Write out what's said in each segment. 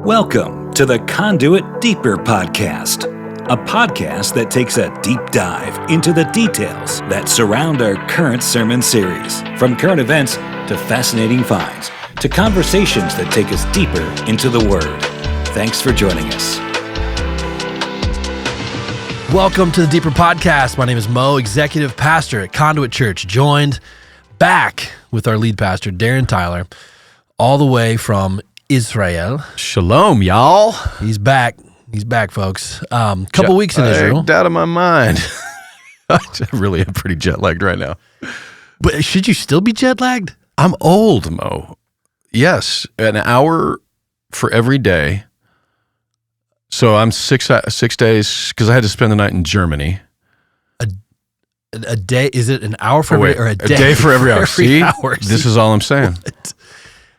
Welcome to the Conduit Deeper podcast, a podcast that takes a deep dive into the details that surround our current sermon series, from current events to fascinating finds to conversations that take us deeper into the Word. Thanks for joining us. Welcome to the Deeper Podcast. My name is Mo, executive pastor at Conduit Church, joined back with our lead pastor, Darren Tyler, all the way from Israel. Shalom, y'all. He's back. He's back, folks. Couple weeks in Israel. Out of my mind. I really am pretty jet lagged right now. But should you still be jet lagged? I'm old, Mo. Yes, an hour for every day. So I'm 6 days because I had to spend the night in Germany. A day? Is it an hour for every, or a day? A day for every hour. See, hour. This is all I'm saying.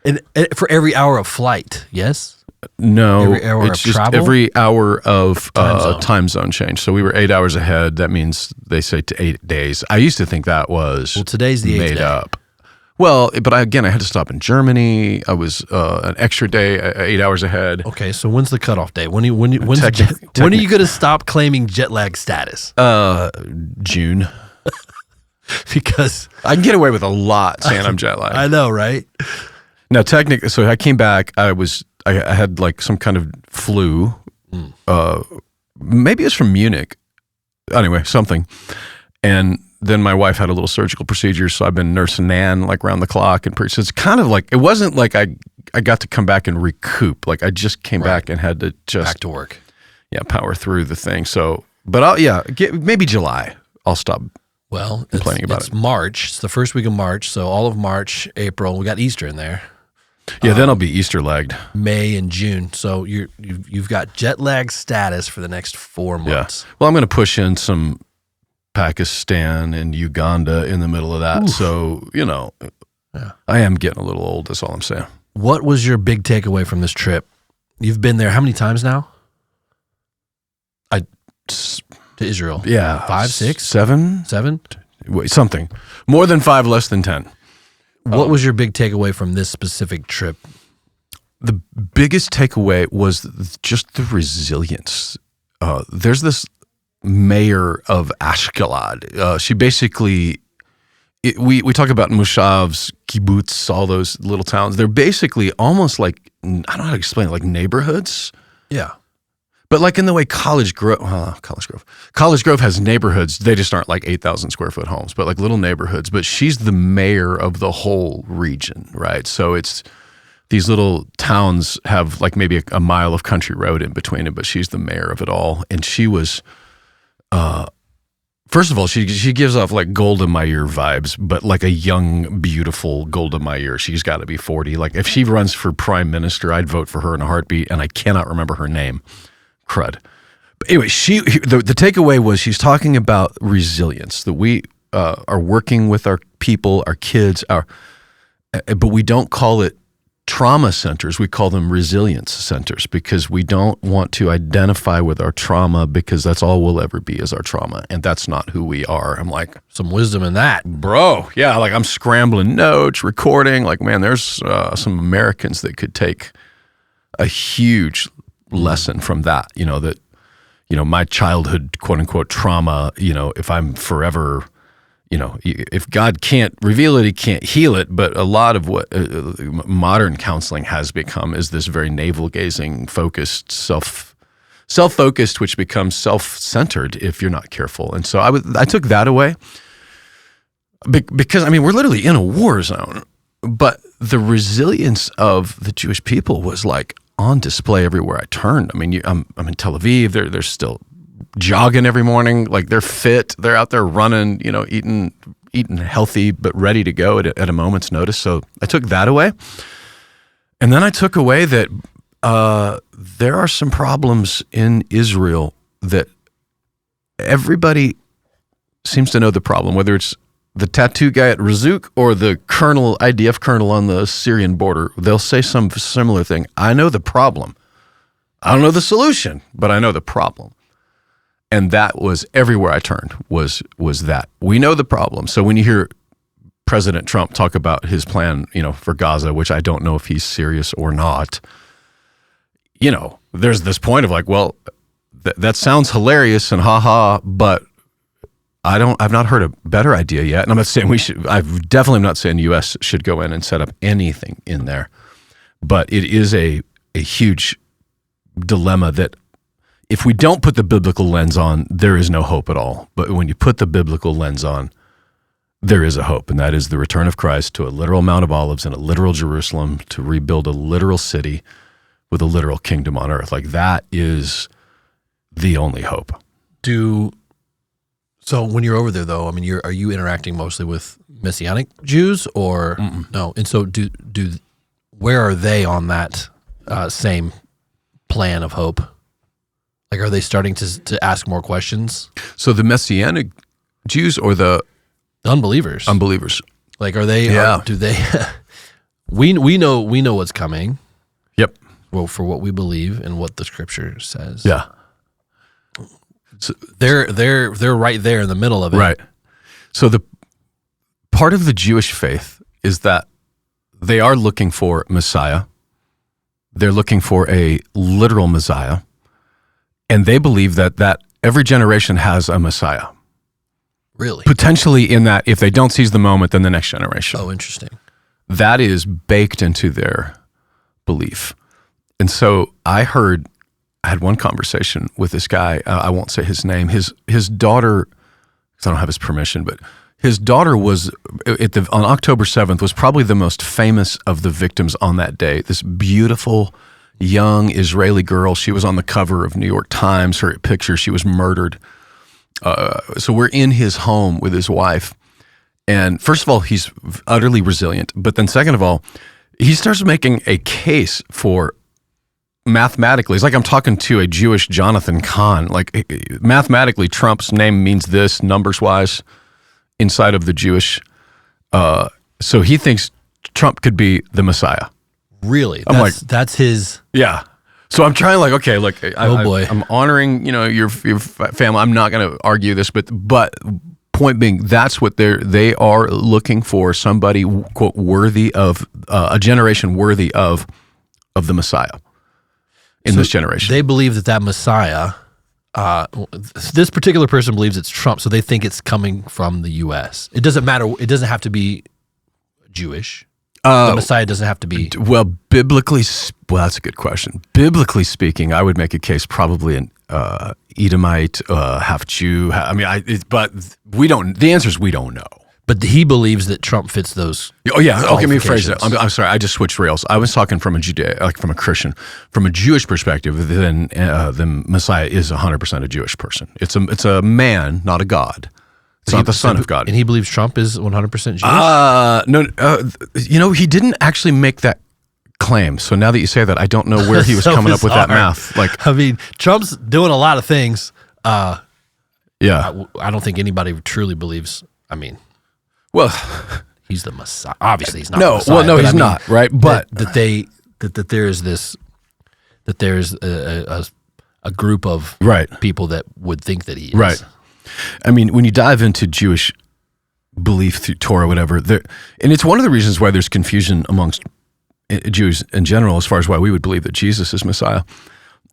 And for every hour of flight, yes? No, every hour it's of just travel? every hour of Time time zone change. So we were 8 hours ahead. That means they say to 8 days. I used to think that was today's the 8th made day. up. Well, but I had to stop in Germany. I was an extra day, 8 hours ahead. Okay, so when's the cutoff date? When are you going to stop claiming jet lag status? June. Because I can get away with a lot saying I'm jet lagged. I know, right? Now, technically, so I came back. I had like some kind of flu. Maybe it's from Munich. Anyway, something. And then my wife had a little surgical procedure, so I've been nursing Nan like round the clock. And so it's kind of like, it wasn't like I got to come back and recoup. Like I just came back and had to just back to work. Yeah, power through the thing. So, but maybe July. I'll stop. Well, complaining about it's March. It's the first week of March, so all of March, April. We got Easter in there. Yeah, then I'll be Easter lagged. May and June. So you've got jet lag status for the next 4 months. Yeah. Well, I'm going to push in some Pakistan and Uganda in the middle of that. Oof. So, I am getting a little old. That's all I'm saying. What was your big takeaway from this trip? You've been there how many times now? To Israel. Yeah. 5, 6? 7? 7? Something. More than 5, less than 10. What was your big takeaway from this specific trip? The biggest takeaway was just the resilience. There's this mayor of Ashkelon. She basically, we talk about Moshavs, kibbutz, all those little towns. They're basically almost like, I don't know how to explain it, like neighborhoods. Yeah. But like in the way College Grove has neighborhoods. They just aren't like 8,000 square foot homes, but like little neighborhoods. But she's the mayor of the whole region, right? So it's these little towns have like maybe a mile of country road in between it, but she's the mayor of it all. And she was, first of all, she gives off like Golda Meir vibes, but like a young, beautiful Golda Meir. She's got to be 40. Like if she runs for prime minister, I'd vote for her in a heartbeat, and I cannot remember her name. Crud. But anyway, the takeaway was she's talking about resilience, that we are working with our people, our kids, but we don't call it trauma centers. We call them resilience centers because we don't want to identify with our trauma because that's all we'll ever be is our trauma, and that's not who we are. I'm like, some wisdom in that. Bro. Yeah, like I'm scrambling notes, recording. Like, man, there's some Americans that could take a huge lesson from that, that my childhood quote unquote trauma, if I'm forever, if God can't reveal it, he can't heal it. But a lot of what modern counseling has become is this very navel gazing focused, self-focused, which becomes self-centered if you're not careful. And so I took that away because we're literally in a war zone, but the resilience of the Jewish people was like on display everywhere I turned. I'm in Tel Aviv. They're still jogging every morning. Like they're fit. They're out there running. Eating healthy, but ready to go at a moment's notice. So I took that away, and then I took away that there are some problems in Israel that everybody seems to know the problem. Whether it's the tattoo guy at Razuk or the IDF colonel on the Syrian border, they'll say some similar thing. I know the problem. I don't know the solution, but I know the problem. And that was everywhere I turned was that. We know the problem. So when you hear President Trump talk about his plan, for Gaza, which I don't know if he's serious or not, there's this point of like, well, that sounds hilarious and haha, but I've not heard a better idea yet. And I'm not saying I've definitely not saying the U.S. should go in and set up anything in there, but it is a huge dilemma that if we don't put the biblical lens on, there is no hope at all. But when you put the biblical lens on, there is a hope, and that is the return of Christ to a literal Mount of Olives and a literal Jerusalem to rebuild a literal city with a literal kingdom on earth. Like that is the only hope. So when you're over there, though, I mean, are you interacting mostly with Messianic Jews or no? And so where are they on that same plan of hope? Like, are they starting to ask more questions? So the Messianic Jews or the unbelievers? Unbelievers. Like, are they? Yeah. Do they? we know what's coming. Yep. Well, for what we believe and what the Scripture says. Yeah. So they're right there in the middle of it. Right. So the part of the Jewish faith is that they are looking for Messiah. They're looking for a literal Messiah. And they believe that every generation has a Messiah. Really? Potentially in that if they don't seize the moment, then the next generation. Oh, interesting. That is baked into their belief. And so I had one conversation with this guy. I won't say his name. His daughter, because I don't have his permission, but his daughter was, on October 7th, was probably the most famous of the victims on that day. This beautiful young Israeli girl. She was on the cover of New York Times. Her picture, she was murdered. So we're in his home with his wife. And first of all, he's utterly resilient. But then second of all, he starts making a case for mathematically. It's like I'm talking to a Jewish Jonathan Kahn. Like mathematically, Trump's name means this numbers-wise inside of the Jewish. So he thinks Trump could be the Messiah. Really? That's his. Yeah. So I'm trying okay, look, boy. I'm honoring, your family. I'm not going to argue this, but point being, that's what they are looking for, somebody, quote, worthy of, a generation worthy of the Messiah in this generation. They believe that Messiah, this particular person believes it's Trump, so they think it's coming from the U.S. It doesn't matter. It doesn't have to be Jewish. The Messiah doesn't have to be. Well, that's a good question. Biblically speaking, I would make a case probably an Edomite, half Jew. But we don't. The answer is we don't know. But he believes that Trump fits those. Oh yeah. Okay, let me rephrase it. I'm sorry. I just switched rails. I was talking from from a Christian, from a Jewish perspective. Then the Messiah is 100% a Jewish person. It's a man, not a god. It's not the Son of God. And he believes Trump is 100% Jewish? No, he didn't actually make that claim. So now that you say that, I don't know where he was coming up with that math. Trump's doing a lot of things. Yeah. I don't think anybody truly believes, well, he's the Messiah. Obviously, he's not no, the Messiah. Well, no, he's not, right? But that there's a group of people that would think that he is. Right. When you dive into Jewish belief through Torah, whatever, and it's one of the reasons why there's confusion amongst Jews in general as far as why we would believe that Jesus is Messiah,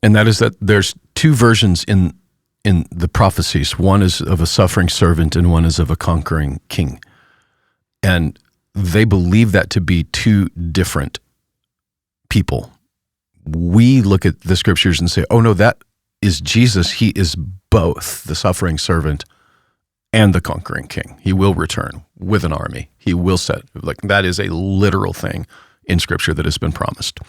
and that is that there's two versions in the prophecies. One is of a suffering servant and one is of a conquering king. And they believe that to be two different people. We look at the scriptures and say, oh no, that is Jesus. He is both the suffering servant and the conquering king. He will return with an army. He will that is a literal thing in scripture that has been promised.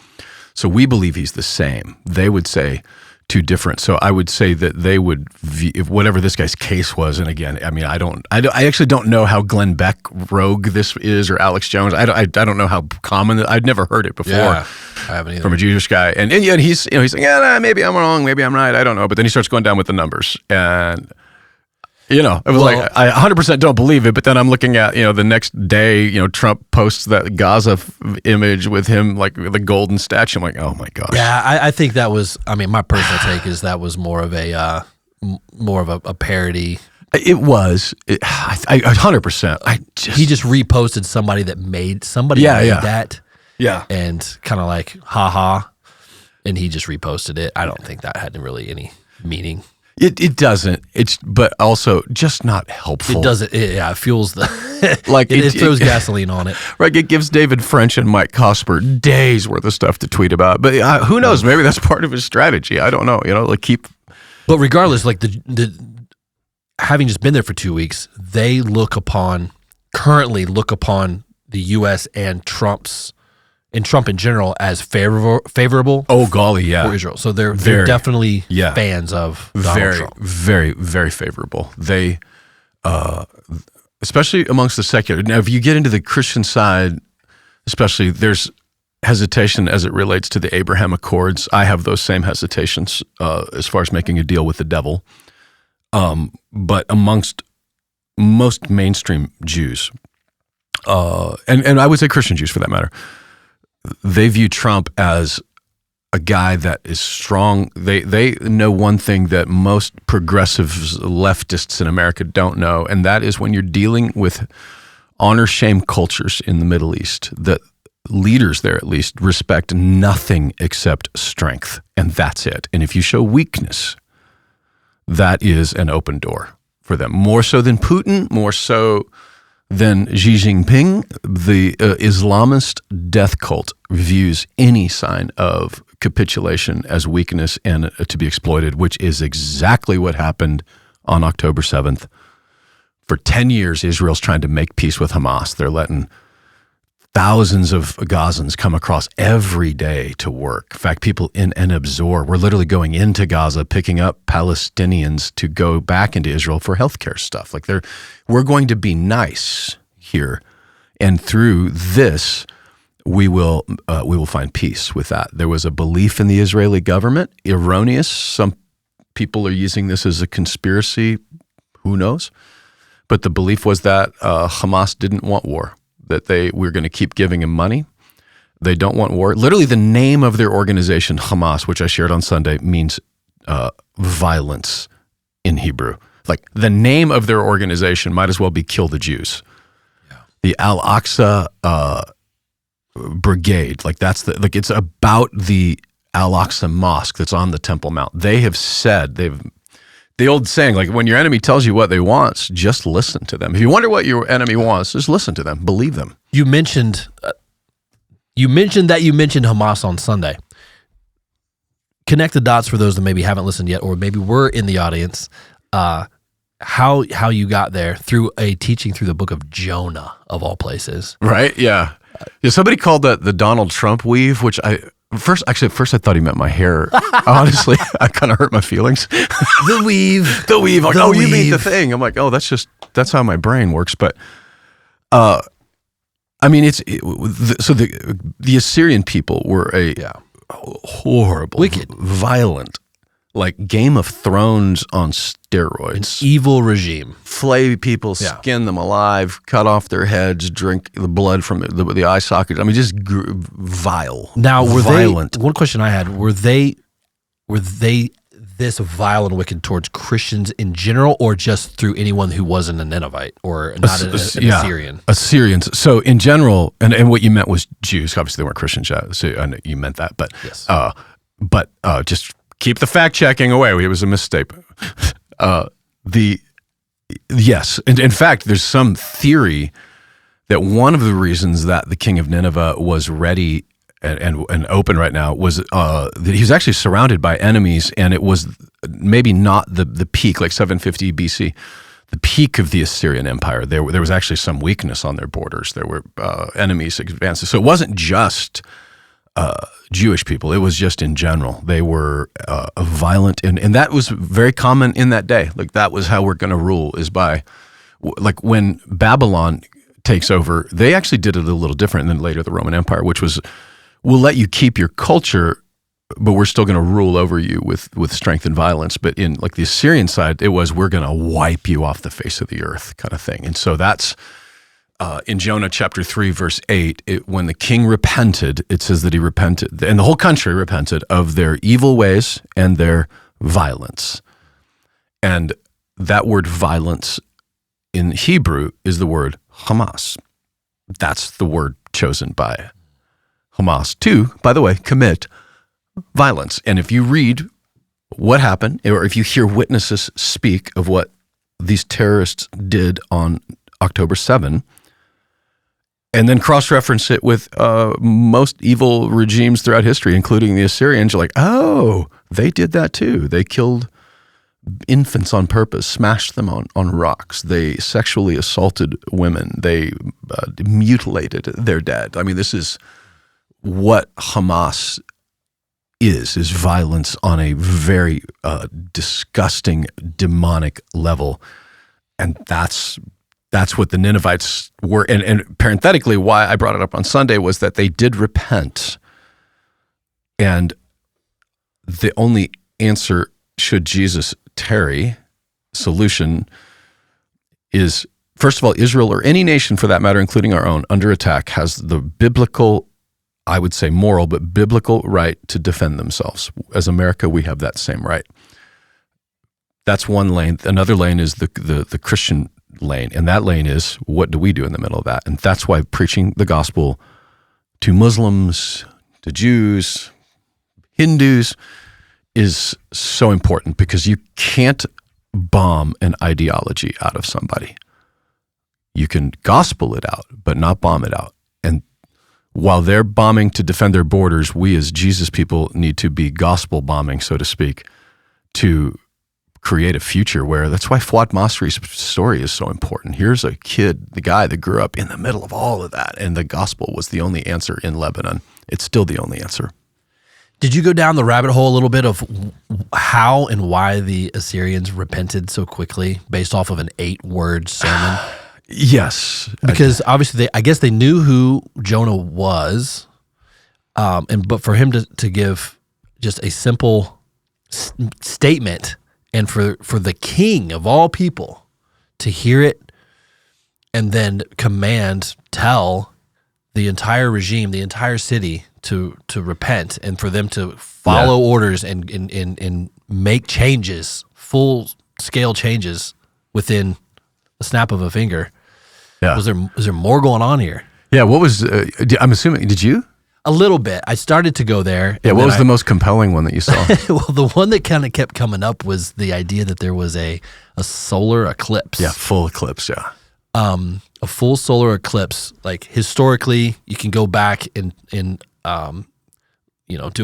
So we believe he's the same. They would say two different. So I would say that they would, if whatever this guy's case was, and again, I actually don't know how Glenn Beck rogue this is, or Alex Jones. I don't know how common. I'd never heard it before. Yeah, I haven't either. From a Jewish guy, and yet he's like, yeah, maybe I'm wrong, maybe I'm right, I don't know. But then he starts going down with the numbers, and it was I 100% don't believe it. But then I'm looking at the next day, Trump posts that Gaza image with him like the golden statue. I'm like, oh my gosh. Yeah, I think that was. My personal take is that was more of a parody. It was. I 100%. He just reposted somebody that made that. Yeah. And kind of like, haha. and he just reposted it. I don't think that had really any meaning. It doesn't. But also just not helpful. It doesn't. It fuels the like it throws gasoline on it. Right. It gives David French and Mike Cosper days worth of stuff to tweet about. But who knows? Maybe that's part of his strategy. I don't know. Keep. But regardless, like the having just been there for 2 weeks, they currently look upon the U.S. and Trump in general as favorable. Oh golly, yeah, for Israel. So they're definitely fans of Donald Trump. Very, very favorable. They, especially amongst the secular. Now, if you get into the Christian side, especially, there's hesitation as it relates to the Abraham Accords. I have those same hesitations as far as making a deal with the devil. But amongst most mainstream Jews, and I would say Christian Jews for that matter, they view Trump as a guy that is strong. They know one thing that most progressives, leftists in America don't know, and that is when you're dealing with honor-shame cultures in the Middle East, that leaders there at least respect nothing except strength, and that's it. And if you show weakness, that is an open door for them. More so than Putin, more so than Xi Jinping, the Islamist death cult views any sign of capitulation as weakness and to be exploited, which is exactly what happened on October 7th. For 10 years, Israel's trying to make peace with Hamas. They're letting thousands of Gazans come across every day to work. In fact, people in Abzor were literally going into Gaza, picking up Palestinians to go back into Israel for healthcare stuff. Like we're going to be nice here, and through this, we will find peace with that. There was a belief in the Israeli government, erroneous. Some people are using this as a conspiracy. Who knows? But the belief was that Hamas didn't want war. That we're going to keep giving him money. They don't want war. Literally, the name of their organization, Hamas, which I shared on Sunday, means violence in Hebrew. Like the name of their organization might as well be "Kill the Jews." Yeah. The Al-Aqsa Brigade, it's about the Al-Aqsa Mosque that's on the Temple Mount. They have said the old saying, like when your enemy tells you what they want, just listen to them. If you wonder what your enemy wants, just listen to them. Believe them. You mentioned Hamas on Sunday. Connect the dots for those that maybe haven't listened yet, or maybe were in the audience. How you got there through a teaching through the book of Jonah, of all places. Right? Yeah. Somebody called that the Donald Trump weave, which At first I thought he meant my hair. Honestly, I kind of hurt my feelings. The weave. The weave. Like, you mean the thing. I'm like, that's how my brain works. But, I mean, the Assyrian people were a horrible, wicked, violent, like Game of Thrones on steroids. An evil regime. Flay people, skin them alive, cut off their heads, drink the blood from the eye sockets. I mean, just vile. Now, were violent. They, one question I had, were they this vile and wicked towards Christians in general, or just through anyone who wasn't a Ninevite or not an Assyrian? Assyrians. So in general, and what you meant was Jews. Obviously, they weren't Christians. So I know you meant that, but yes. Just keep the fact checking away. It was a mistake. Yes, and in fact, there's some theory that one of the reasons that the king of Nineveh was ready and open right now was that he was actually surrounded by enemies, and it was maybe not the peak, like 750 BC, the peak of the Assyrian Empire. There was actually some weakness on their borders. There were enemies advancing. So it wasn't just Jewish people. It was just in general. They were violent, and that was very common in that day. Like that was how we're going to rule, is by, like when Babylon takes over, they actually did it a little different than later the Roman Empire, which was, we'll let you keep your culture, but we're still going to rule over you with strength and violence. But in like the Assyrian side, it was, we're going to wipe you off the face of the earth kind of thing. And so that's in Jonah chapter 3, verse 8, when the king repented, it says that he repented, and the whole country repented of their evil ways and their violence. And that word violence in Hebrew is the word Hamas. That's the word chosen by Hamas to, by the way, commit violence. And if you read what happened, or if you hear witnesses speak of what these terrorists did on October 7, and then cross-reference it with most evil regimes throughout history, including the Assyrians, you're like, oh, they did that too. They killed infants on purpose, smashed them on rocks. They sexually assaulted women. They mutilated their dead. I mean, this is what Hamas is violence on a very disgusting, demonic level. And that's what the Ninevites were. And parenthetically, why I brought it up on Sunday was that they did repent. And the only answer, should Jesus tarry, solution is, first of all, Israel, or any nation for that matter, including our own, under attack, has the biblical, I would say moral, but biblical right to defend themselves. As America, we have that same right. That's one lane. Another lane is the Christian lane, and that lane is, what do we do in the middle of that? And that's why preaching the gospel to Muslims, to Jews, Hindus is so important, because you can't bomb an ideology out of somebody. You can gospel it out, but not bomb it out. And while they're bombing to defend their borders, we as Jesus people need to be gospel bombing, so to speak, to create a future where, that's why Fuad Masri's story is so important. Here's a kid, the guy that grew up in the middle of all of that, and the gospel was the only answer in Lebanon. It's still the only answer. Did you go down the rabbit hole a little bit of how and why the Assyrians repented so quickly based off of an 8-word sermon? Yes. Because obviously I guess they knew who Jonah was, but for him to give just a simple statement, and for the king of all people to hear it and then tell the entire regime, the entire city to repent, and for them to follow orders and make changes, full-scale changes within a snap of a finger. Yeah. Was there more going on here? Yeah, what was, I'm assuming, did you? A little bit. I started to go there. Yeah, what was the most compelling one that you saw? Well, the one that kind of kept coming up was the idea that there was a solar eclipse. Yeah, full eclipse, yeah. A full solar eclipse, like historically, you can go back and do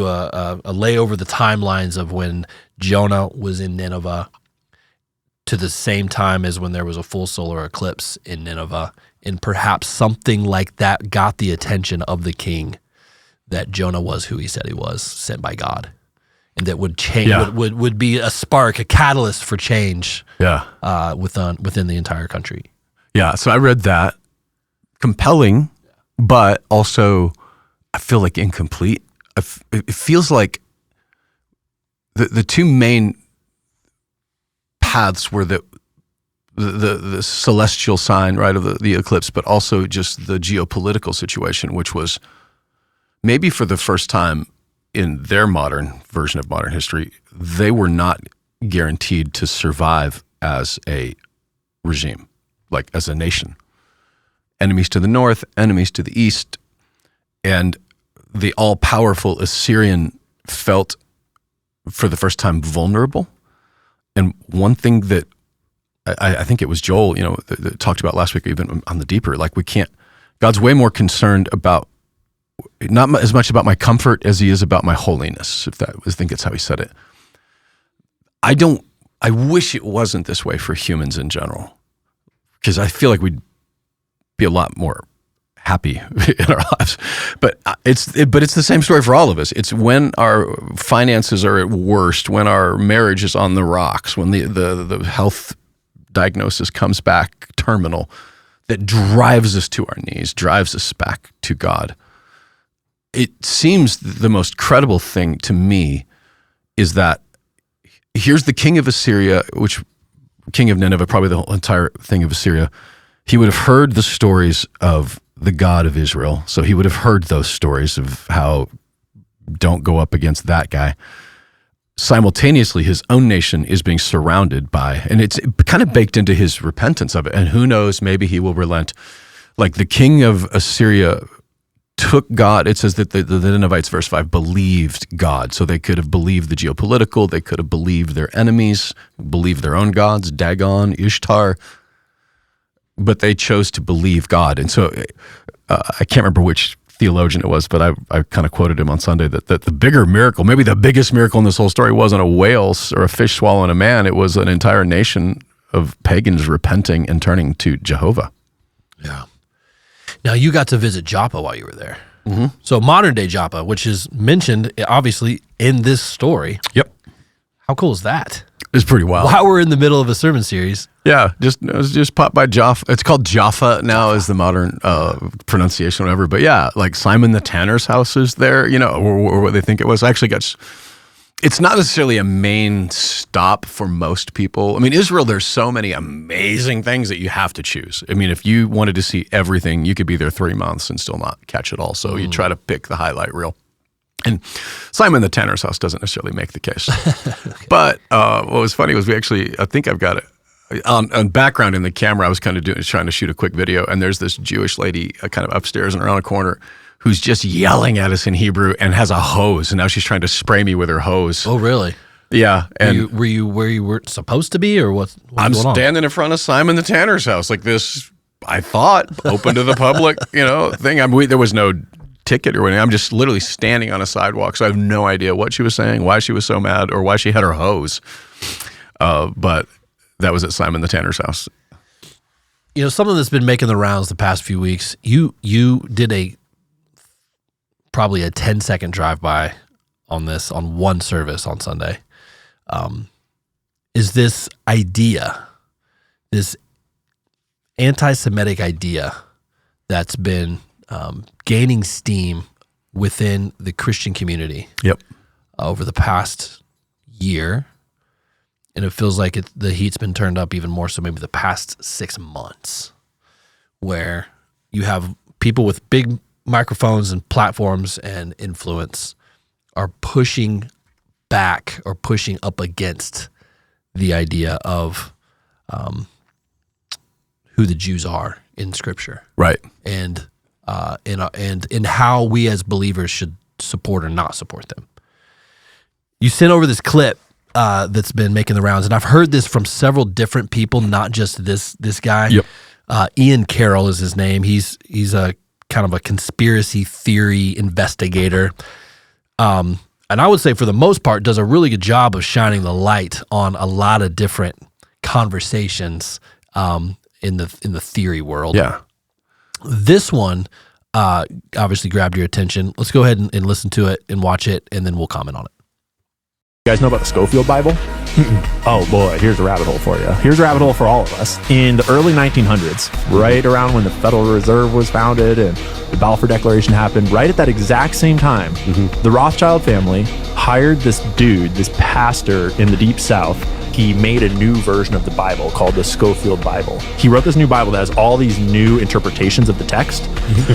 a lay over the timelines of when Jonah was in Nineveh to the same time as when there was a full solar eclipse in Nineveh, and perhaps something like that got the attention of the king, that Jonah was who he said he was, sent by God, and that would change, would be a spark, a catalyst for change. Within the entire country. Yeah, so I read that. Compelling, but also I feel like incomplete. It feels like the two main paths were the celestial sign, right, of the eclipse, but also just the geopolitical situation, which was maybe for the first time in their modern version of modern history, they were not guaranteed to survive as a regime, like as a nation. Enemies to the north, enemies to the east, and the all-powerful Assyrian felt for the first time vulnerable. And one thing that I think it was Joel, that talked about last week, even on the deeper, like God's way more concerned about, not as much about my comfort as he is about my holiness, I think that's how he said it. I wish it wasn't this way for humans in general, because I feel like we'd be a lot more happy in our lives. But it's the same story for all of us. It's when our finances are at worst, when our marriage is on the rocks, when the health diagnosis comes back terminal, that drives us to our knees, drives us back to God. It seems the most credible thing to me is that here's the king of Assyria, king of Nineveh, probably the whole entire thing of Assyria. He would have heard the stories of the God of Israel. So he would have heard those stories of how don't go up against that guy. Simultaneously, his own nation is being surrounded by, and it's kind of baked into his repentance of it. And who knows, maybe he will relent. Like the king of Assyria took God. It says that the Ninevites, verse 5, believed God. So they could have believed the geopolitical, they could have believed their enemies, believed their own gods, Dagon, Ishtar, but they chose to believe God. And so I can't remember which theologian it was, but I kind of quoted him on Sunday that the bigger miracle, maybe the biggest miracle in this whole story, wasn't a whale or a fish swallowing a man. It was an entire nation of pagans repenting and turning to Jehovah. Yeah. Now, you got to visit Joppa while you were there. Mm-hmm. So modern day Joppa, which is mentioned, obviously, in this story. Yep. How cool is that? It's pretty wild. While we're in the middle of a sermon series. Yeah, it was just popped by Jaffa. It's called Jaffa now, is the modern pronunciation, whatever. But yeah, like Simon the Tanner's house is there, or what they think it was. Actually, it's not necessarily a main stop for most people. I mean, Israel, there's so many amazing things that you have to choose. I mean, if you wanted to see everything, you could be there 3 months and still not catch it all. So you try to pick the highlight reel. And Simon the Tanner's house doesn't necessarily make the case. Okay. But what was funny was I think I've got it on background in the camera. I was kind of trying to shoot a quick video, and there's this Jewish lady kind of upstairs and around a corner who's just yelling at us in Hebrew and has a hose, and now she's trying to spray me with her hose. Oh, really? Yeah. And were you where you were supposed to be, or what? I'm standing in front of Simon the Tanner's house, like this, I thought, open to the public, thing. There was no ticket or anything. I'm just literally standing on a sidewalk, so I have no idea what she was saying, why she was so mad, or why she had her hose. But that was at Simon the Tanner's house. Something that's been making the rounds the past few weeks, you did probably a 10-second drive-by on one service on Sunday, is this idea, this anti-Semitic idea that's been gaining steam within the Christian community. Yep. Over the past year, and it feels like the heat's been turned up even more so maybe the past 6 months, where you have people with big microphones and platforms and influence are pushing back or pushing up against the idea of who the Jews are in Scripture, right? And in how we as believers should support or not support them. You sent over this clip that's been making the rounds, and I've heard this from several different people, not just this guy. Yep. Ian Carroll is his name. He's a kind of a conspiracy theory investigator. And I would say for the most part does a really good job of shining the light on a lot of different conversations in the theory world. Yeah. This one obviously grabbed your attention. Let's go ahead and listen to it and watch it, and then we'll comment on it. You guys know about the Schofield Bible? Oh boy, here's a rabbit hole for you. Here's a rabbit hole for all of us. In the early 1900s, right around when the Federal Reserve was founded and the Balfour Declaration happened, right at that exact same time, the Rothschild family hired this dude, this pastor in the Deep South. He made a new version of the Bible called the Schofield Bible. He wrote this new Bible that has all these new interpretations of the text.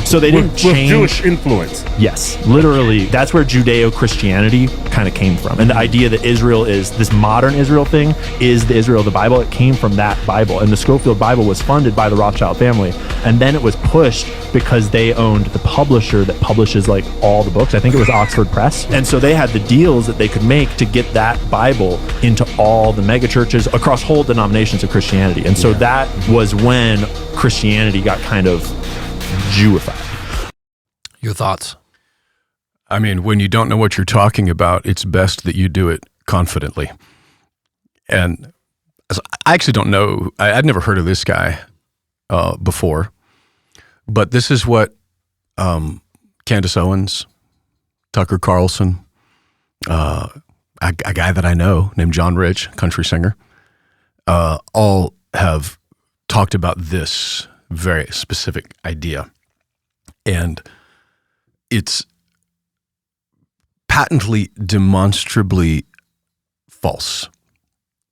So they didn't change. With Jewish influence. Yes, literally. That's where Judeo-Christianity kind of came from. And the idea that Israel is this modern Israel thing is the Israel of the Bible. It came from that Bible. And the Schofield Bible was funded by the Rothschild family. And then it was pushed because they owned the publisher that publishes like all the books. I think it was Oxford Press. And so they had the deals that they could make to get that Bible into all the mega churches across whole denominations of Christianity. And so that was when Christianity got kind of Jewified. Your thoughts? I mean, when you don't know what you're talking about, it's best that you do it confidently. And I actually don't know. I'd never heard of this guy before, but this is what Candace Owens, Tucker Carlson, a guy that I know named John Rich, country singer, all have talked about this very specific idea. And it's patently, demonstrably false,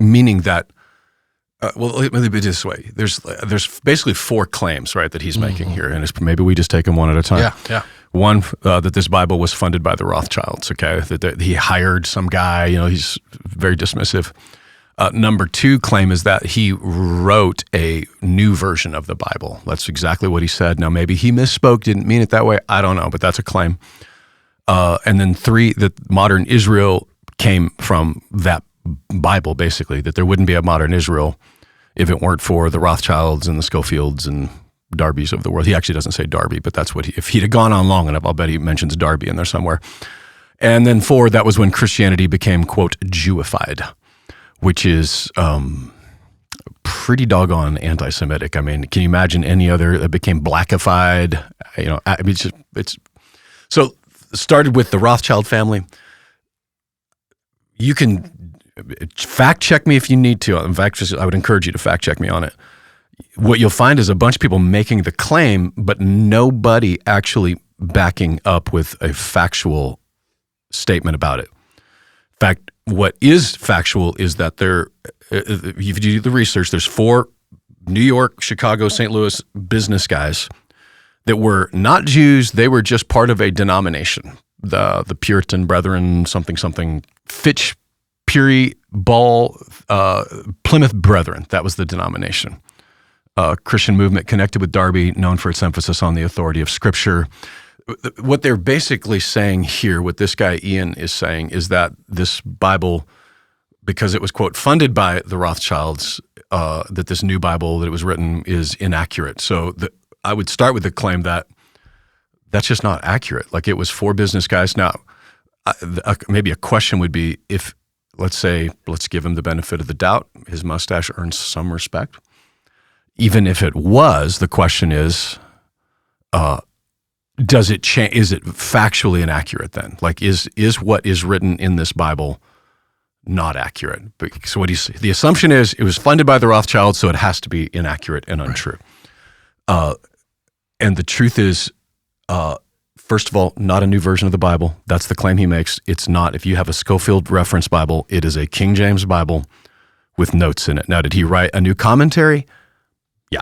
meaning that, let me be this way. There's basically 4 claims, right, that he's making here, and maybe we just take them one at a time. Yeah. One, that this Bible was funded by the Rothschilds, okay, that he hired some guy, he's very dismissive. Number two claim is that he wrote a new version of the Bible. That's exactly what he said. Now, maybe he misspoke, didn't mean it that way. I don't know, but that's a claim. And then three, that modern Israel came from that Bible, basically, that there wouldn't be a modern Israel if it weren't for the Rothschilds and the Schofields and Darbys of the world. He actually doesn't say Darby, but that's what if he'd have gone on long enough, I'll bet he mentions Darby in there somewhere. And then four, that was when Christianity became, quote, Jewified, which is pretty doggone anti-Semitic. I mean, can you imagine any other that became blackified? You know, I mean, it's so started with the Rothschild family. You can fact check me if you need to. In fact, I would encourage you to fact check me on it. What you'll find is a bunch of people making the claim, but nobody actually backing up with a factual statement about it. In fact, what is factual is that if you do the research, there's 4 New York, Chicago, St. Louis business guys that were not Jews. They were just part of a denomination, the Puritan Brethren, something, Fitch, Peary, Ball, Plymouth Brethren. That was the denomination. Christian movement connected with Darby, known for its emphasis on the authority of Scripture. What they're basically saying here, what this guy Ian is saying, is that this Bible, because it was, quote, funded by the Rothschilds, that this new Bible that it was written is inaccurate. So I would start with the claim that that's just not accurate. Like, it was 4 business guys. Now, maybe a question would be if, let's give him the benefit of the doubt. His mustache earns some respect. Even if it was, the question is, does it change? Is it factually inaccurate then? Like, is what is written in this Bible not accurate? So what do you see? The assumption is it was funded by the Rothschilds, so it has to be inaccurate and untrue. And the truth is, first of all, not a new version of the Bible. That's the claim he makes. It's not. If you have a Schofield reference Bible, it is a King James Bible with notes in it. Now, did he write a new commentary? Yeah.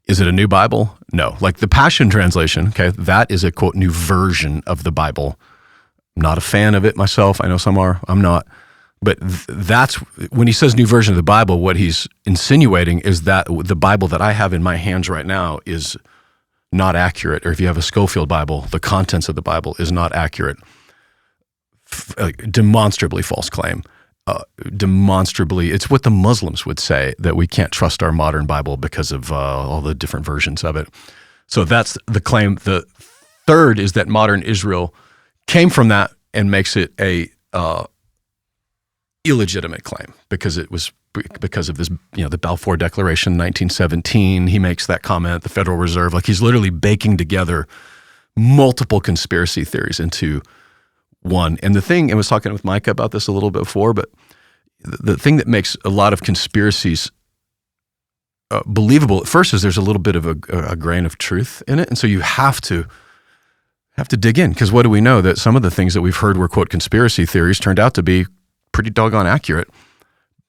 Is it a new Bible? No. Like the Passion Translation, okay, that is a, quote, new version of the Bible. I'm not a fan of it myself. I know some are. I'm not. But that's, when he says new version of the Bible, what he's insinuating is that the Bible that I have in my hands right now is not accurate. Or if you have a Schofield Bible, the contents of the Bible is not accurate. Demonstrably false claim. Demonstrably, it's what the Muslims would say, that we can't trust our modern Bible because of all the different versions of it. So that's the claim. The third is that modern Israel came from that and makes it a illegitimate claim because of this, the Balfour Declaration, 1917. He makes that comment. The Federal Reserve, like he's literally baking together multiple conspiracy theories into one. And the thing, I was talking with Micah about this a little bit before, but the thing that makes a lot of conspiracies believable at first is there's a little bit of a grain of truth in it. And so you have to dig in, because what do we know? That some of the things that we've heard were, quote, conspiracy theories turned out to be pretty doggone accurate,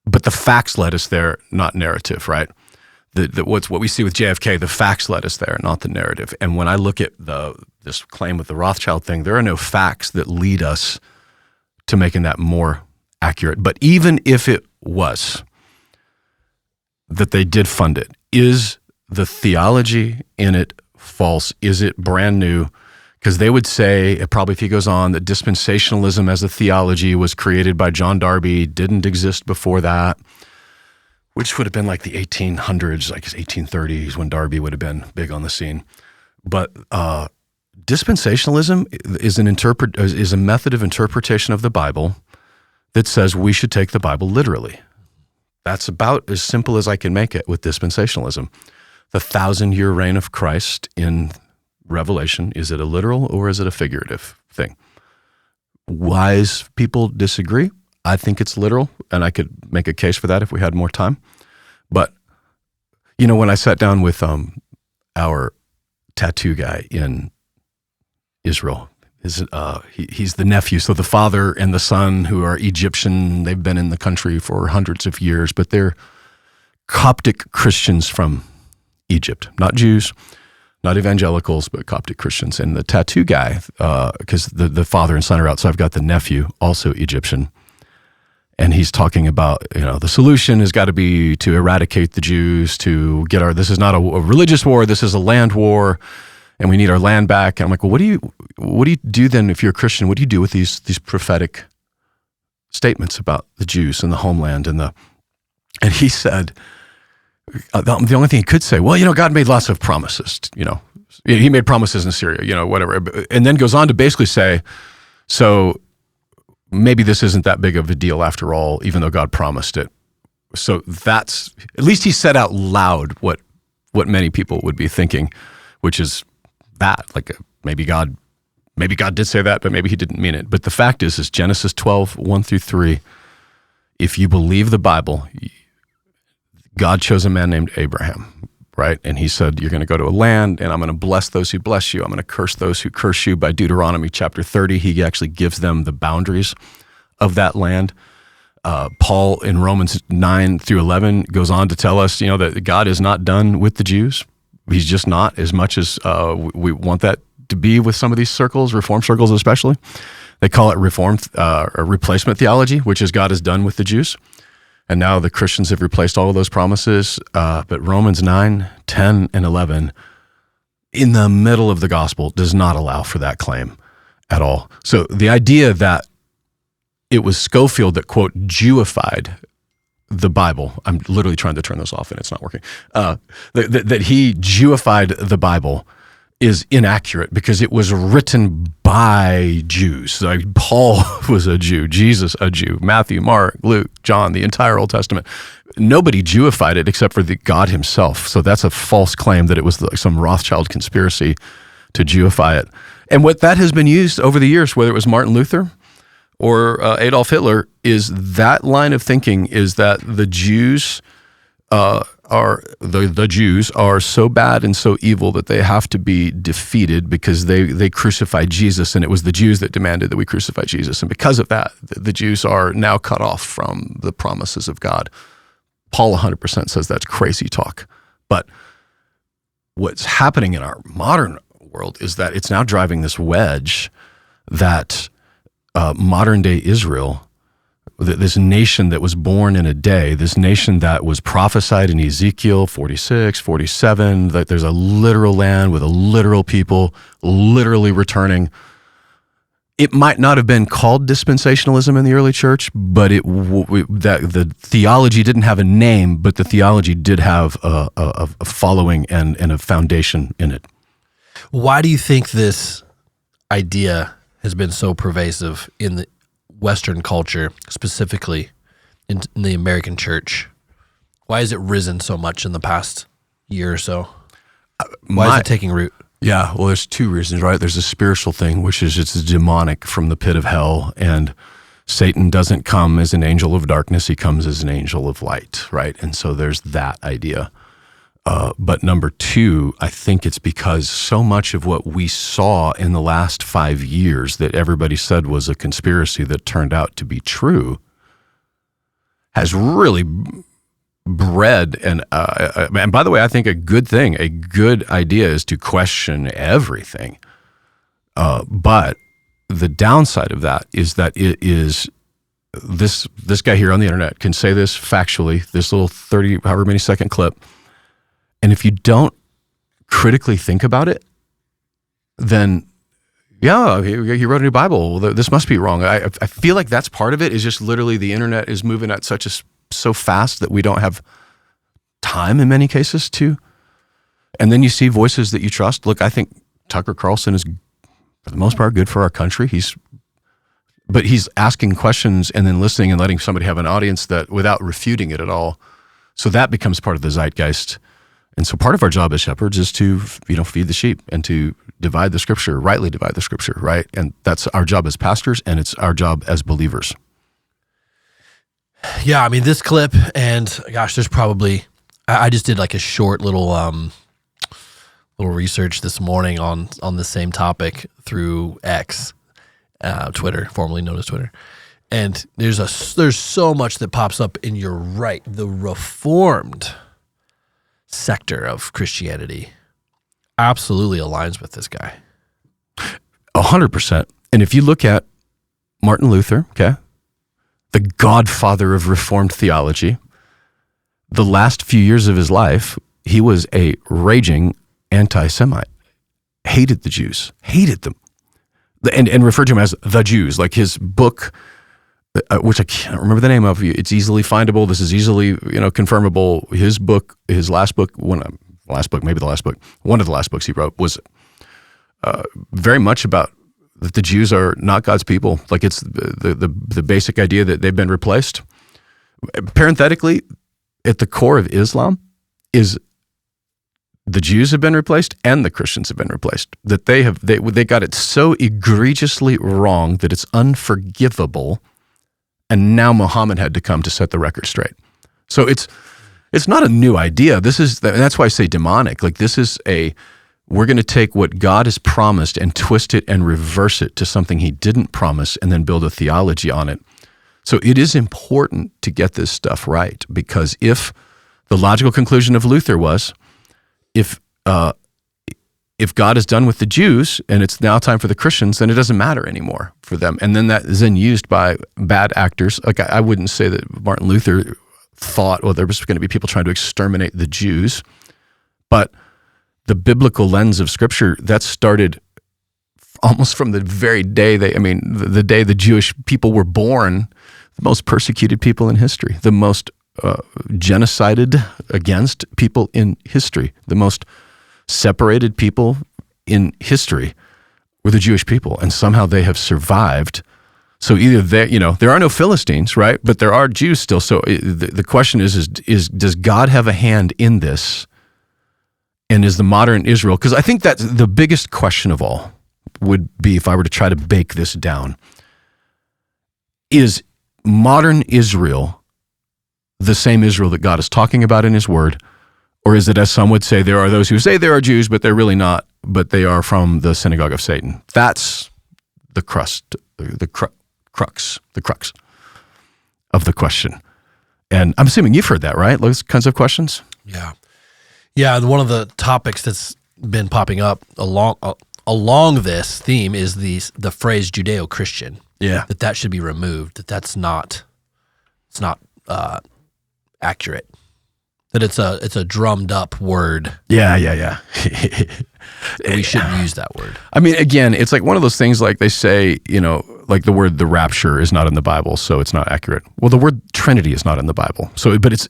but the facts led us there, not narrative, right? What we see with JFK, the facts led us there, not the narrative. And when I look at this claim with the Rothschild thing, there are no facts that lead us to making that more accurate. But even if it was that they did fund it, is the theology in it false? Is it brand new? Because they would say, probably if he goes on, that dispensationalism as a theology was created by John Darby, didn't exist before that, which would have been like the 1800s, like 1830s, when Darby would have been big on the scene. But dispensationalism is a method of interpretation of the Bible that says we should take the Bible literally. That's about as simple as I can make it with dispensationalism. The 1,000-year reign of Christ in Revelation, is it a literal or is it a figurative thing? Wise people disagree. I think it's literal, and I could make a case for that if we had more time. But, when I sat down with our tattoo guy in Israel, he's the nephew, so the father and the son, who are Egyptian, they've been in the country for hundreds of years, but they're Coptic Christians from Egypt, not Jews, not evangelicals, but Coptic Christians. And the tattoo guy, because the father and son are out, so I've got the nephew, also Egyptian. And he's talking about, the solution has got to be to eradicate the Jews, to get this is not a religious war, this is a land war, and we need our land back. And I'm like, well, what do you do then if you're a Christian? What do you do with these prophetic statements about the Jews and the homeland and he said, the only thing he could say, well, God made lots of promises, he made promises in Syria, whatever. And then goes on to basically say, so maybe this isn't that big of a deal after all, even though God promised it. So that's, at least he said out loud what many people would be thinking, which is that, like, maybe God did say that, but maybe he didn't mean it. But the fact is Genesis 12, 1-3, if you believe the Bible, God chose a man named Abraham, right? And he said, you're going to go to a land, and I'm going to bless those who bless you. I'm going to curse those who curse you. By Deuteronomy chapter 30, he actually gives them the boundaries of that land. Paul in Romans 9-11 goes on to tell us, that God is not done with the Jews. He's just not, as much as we want that to be with some of these circles, Reform circles especially. They call it or replacement theology, which is God is done with the Jews. And now the Christians have replaced all of those promises. But Romans 9, 10, and 11, in the middle of the gospel, does not allow for that claim at all. So the idea that it was Scofield that, quote, Jewified the Bible. I'm literally trying to turn this off and it's not working. That he Jewified the Bible is inaccurate because it was written by Jews. Like Paul was a Jew, Jesus a Jew, Matthew, Mark, Luke, John, the entire Old Testament. Nobody Jewified it except for God himself. So that's a false claim that it was some Rothschild conspiracy to Jewify it. And what that has been used over the years, whether it was Martin Luther or Adolf Hitler, is that line of thinking is that the Jews the Jews are so bad and so evil that they have to be defeated because they crucified Jesus, and it was the Jews that demanded that we crucify Jesus. And because of that, the Jews are now cut off from the promises of God. Paul 100% says that's crazy talk. But what's happening in our modern world is that it's now driving this wedge that modern day Israel, this nation that was born in a day, this nation that was prophesied in Ezekiel 46, 47, that there's a literal land with a literal people literally returning. It might not have been called dispensationalism in the early church, but the theology didn't have a name, but the theology did have a following and a foundation in it. Why do you think this idea has been so pervasive in the Western culture, specifically in the American church? Why has it risen so much in the past year or so? Why is it taking root? Yeah, well, there's two reasons, right? There's a spiritual thing, which is it's demonic from the pit of hell, and Satan doesn't come as an angel of darkness, he comes as an angel of light, right? And so there's that idea. But number two, I think it's because so much of what we saw in the last 5 years that everybody said was a conspiracy that turned out to be true has really bred, and by the way, I think a good idea is to question everything. But the downside of that is that it is this guy here on the internet can say this factually, this little 30, however many second clip, and if you don't critically think about it, then yeah, he wrote a new Bible. Well, this must be wrong. I feel like that's part of it, is just literally the internet is moving at so fast that we don't have time in many cases to. And then you see voices that you trust. Look, I think Tucker Carlson is, for the most part, good for our country. But he's asking questions and then listening and letting somebody have an audience that without refuting it at all. So that becomes part of the zeitgeist. And so part of our job as shepherds is to, feed the sheep and to divide the scripture, rightly divide the scripture, right? And that's our job as pastors, and it's our job as believers. Yeah, I mean, this clip, and gosh, there's probably, I just did like a short little research this morning on the same topic through X, Twitter, formerly known as Twitter. And there's so much that pops up, and you're right, the Reformed sector of Christianity absolutely aligns with this guy. 100%. And if you look at Martin Luther, okay, the godfather of Reformed theology. The last few years of his life, he was a raging anti-Semite, hated the Jews, hated them, and referred to them as the Jews. Like his book, which I can't remember the name of, it's easily findable. This is easily, confirmable. His book, his last book, one of the last books he wrote was very much about that the Jews are not God's people. Like it's the basic idea that they've been replaced. Parenthetically, at the core of Islam is the Jews have been replaced and the Christians have been replaced. That they got it so egregiously wrong that it's unforgivable, and now Muhammad had to come to set the record straight. So it's not a new idea. That's why I say demonic. Like we're going to take what God has promised and twist it and reverse it to something he didn't promise and then build a theology on it. So it is important to get this stuff right, because if the logical conclusion of Luther was, if God is done with the Jews and it's now time for the Christians, then it doesn't matter anymore for them. And then that is then used by bad actors. Like I wouldn't say that Martin Luther thought, there was going to be people trying to exterminate the Jews, but the biblical lens of Scripture, that started almost from the very day the day the Jewish people were born, the most persecuted people in history, the most genocided against people in history, the most separated people in history were the Jewish people, and somehow they have survived. So either there are no Philistines, right? But there are Jews still. So the question is does God have a hand in this? And is the modern Israel, because I think that's the biggest question of all would be, if I were to try to bake this down, is modern Israel the same Israel that God is talking about in his word? Or is it, as some would say, there are those who say they are Jews, but they're really not, but they are from the synagogue of Satan? That's the crux of the question. And I'm assuming you've heard that, right? Those kinds of questions? Yeah. Yeah, one of the topics that's been popping up along this theme is the phrase Judeo-Christian. Yeah. That should be removed, it's not accurate. That it's a drummed up word. Yeah. We shouldn't use that word. I mean, again, it's like one of those things, like they say, like the word the rapture is not in the Bible, so it's not accurate. Well, the word Trinity is not in the Bible. So, but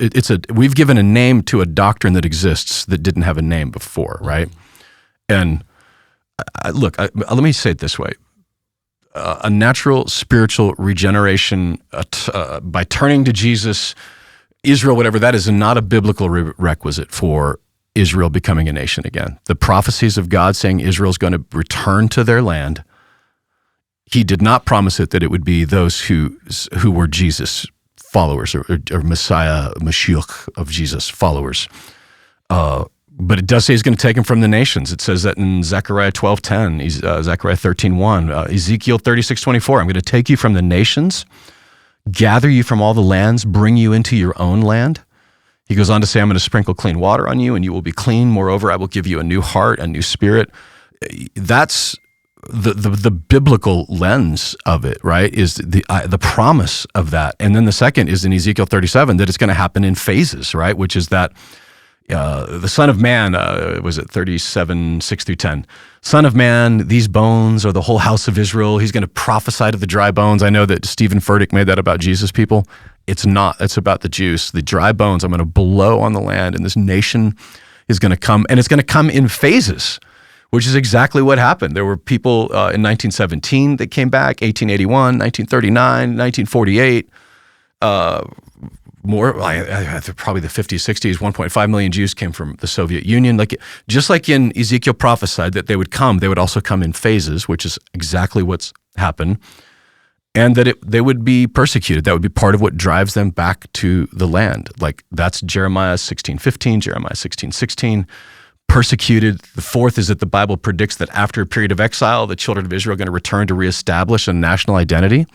we've given a name to a doctrine that exists that didn't have a name before, right? And let me say it this way. A natural spiritual regeneration by turning to Jesus, Israel, whatever, that is not a biblical requisite for Israel becoming a nation again. The prophecies of God saying Israel's going to return to their land, he did not promise it that it would be those who were Jesus followers or Messiah, Mashiach of Jesus followers. But it does say he's going to take them from the nations. It says that in Zechariah 12:10, Zechariah 13:1, Ezekiel 36:24, I'm going to take you from the nations, gather you from all the lands, bring you into your own land. He goes on to say, I'm going to sprinkle clean water on you and you will be clean. Moreover, I will give you a new heart, a new spirit. That's the biblical lens of it, right? Is the promise of that. And then the second is in Ezekiel 37, that it's going to happen in phases, right? Which is that the Son of Man, was it 37, 6 through 10? Son of Man, these bones are the whole house of Israel. He's going to prophesy to the dry bones. I know that Stephen Furtick made that about Jesus people. It's not. It's about the Jews. The dry bones I'm going to blow on the land, and this nation is going to come, and it's going to come in phases, which is exactly what happened. There were people in 1917 that came back, 1881, 1939, 1948, probably the 50s, 60s, 1.5 million Jews came from the Soviet Union. Just like in Ezekiel prophesied that they would come, they would also come in phases, which is exactly what's happened. And that they would be persecuted. That would be part of what drives them back to the land. Like that's Jeremiah 16:15, Jeremiah 16:16. Persecuted. The fourth is that the Bible predicts that after a period of exile, the children of Israel are going to return to reestablish a national identity.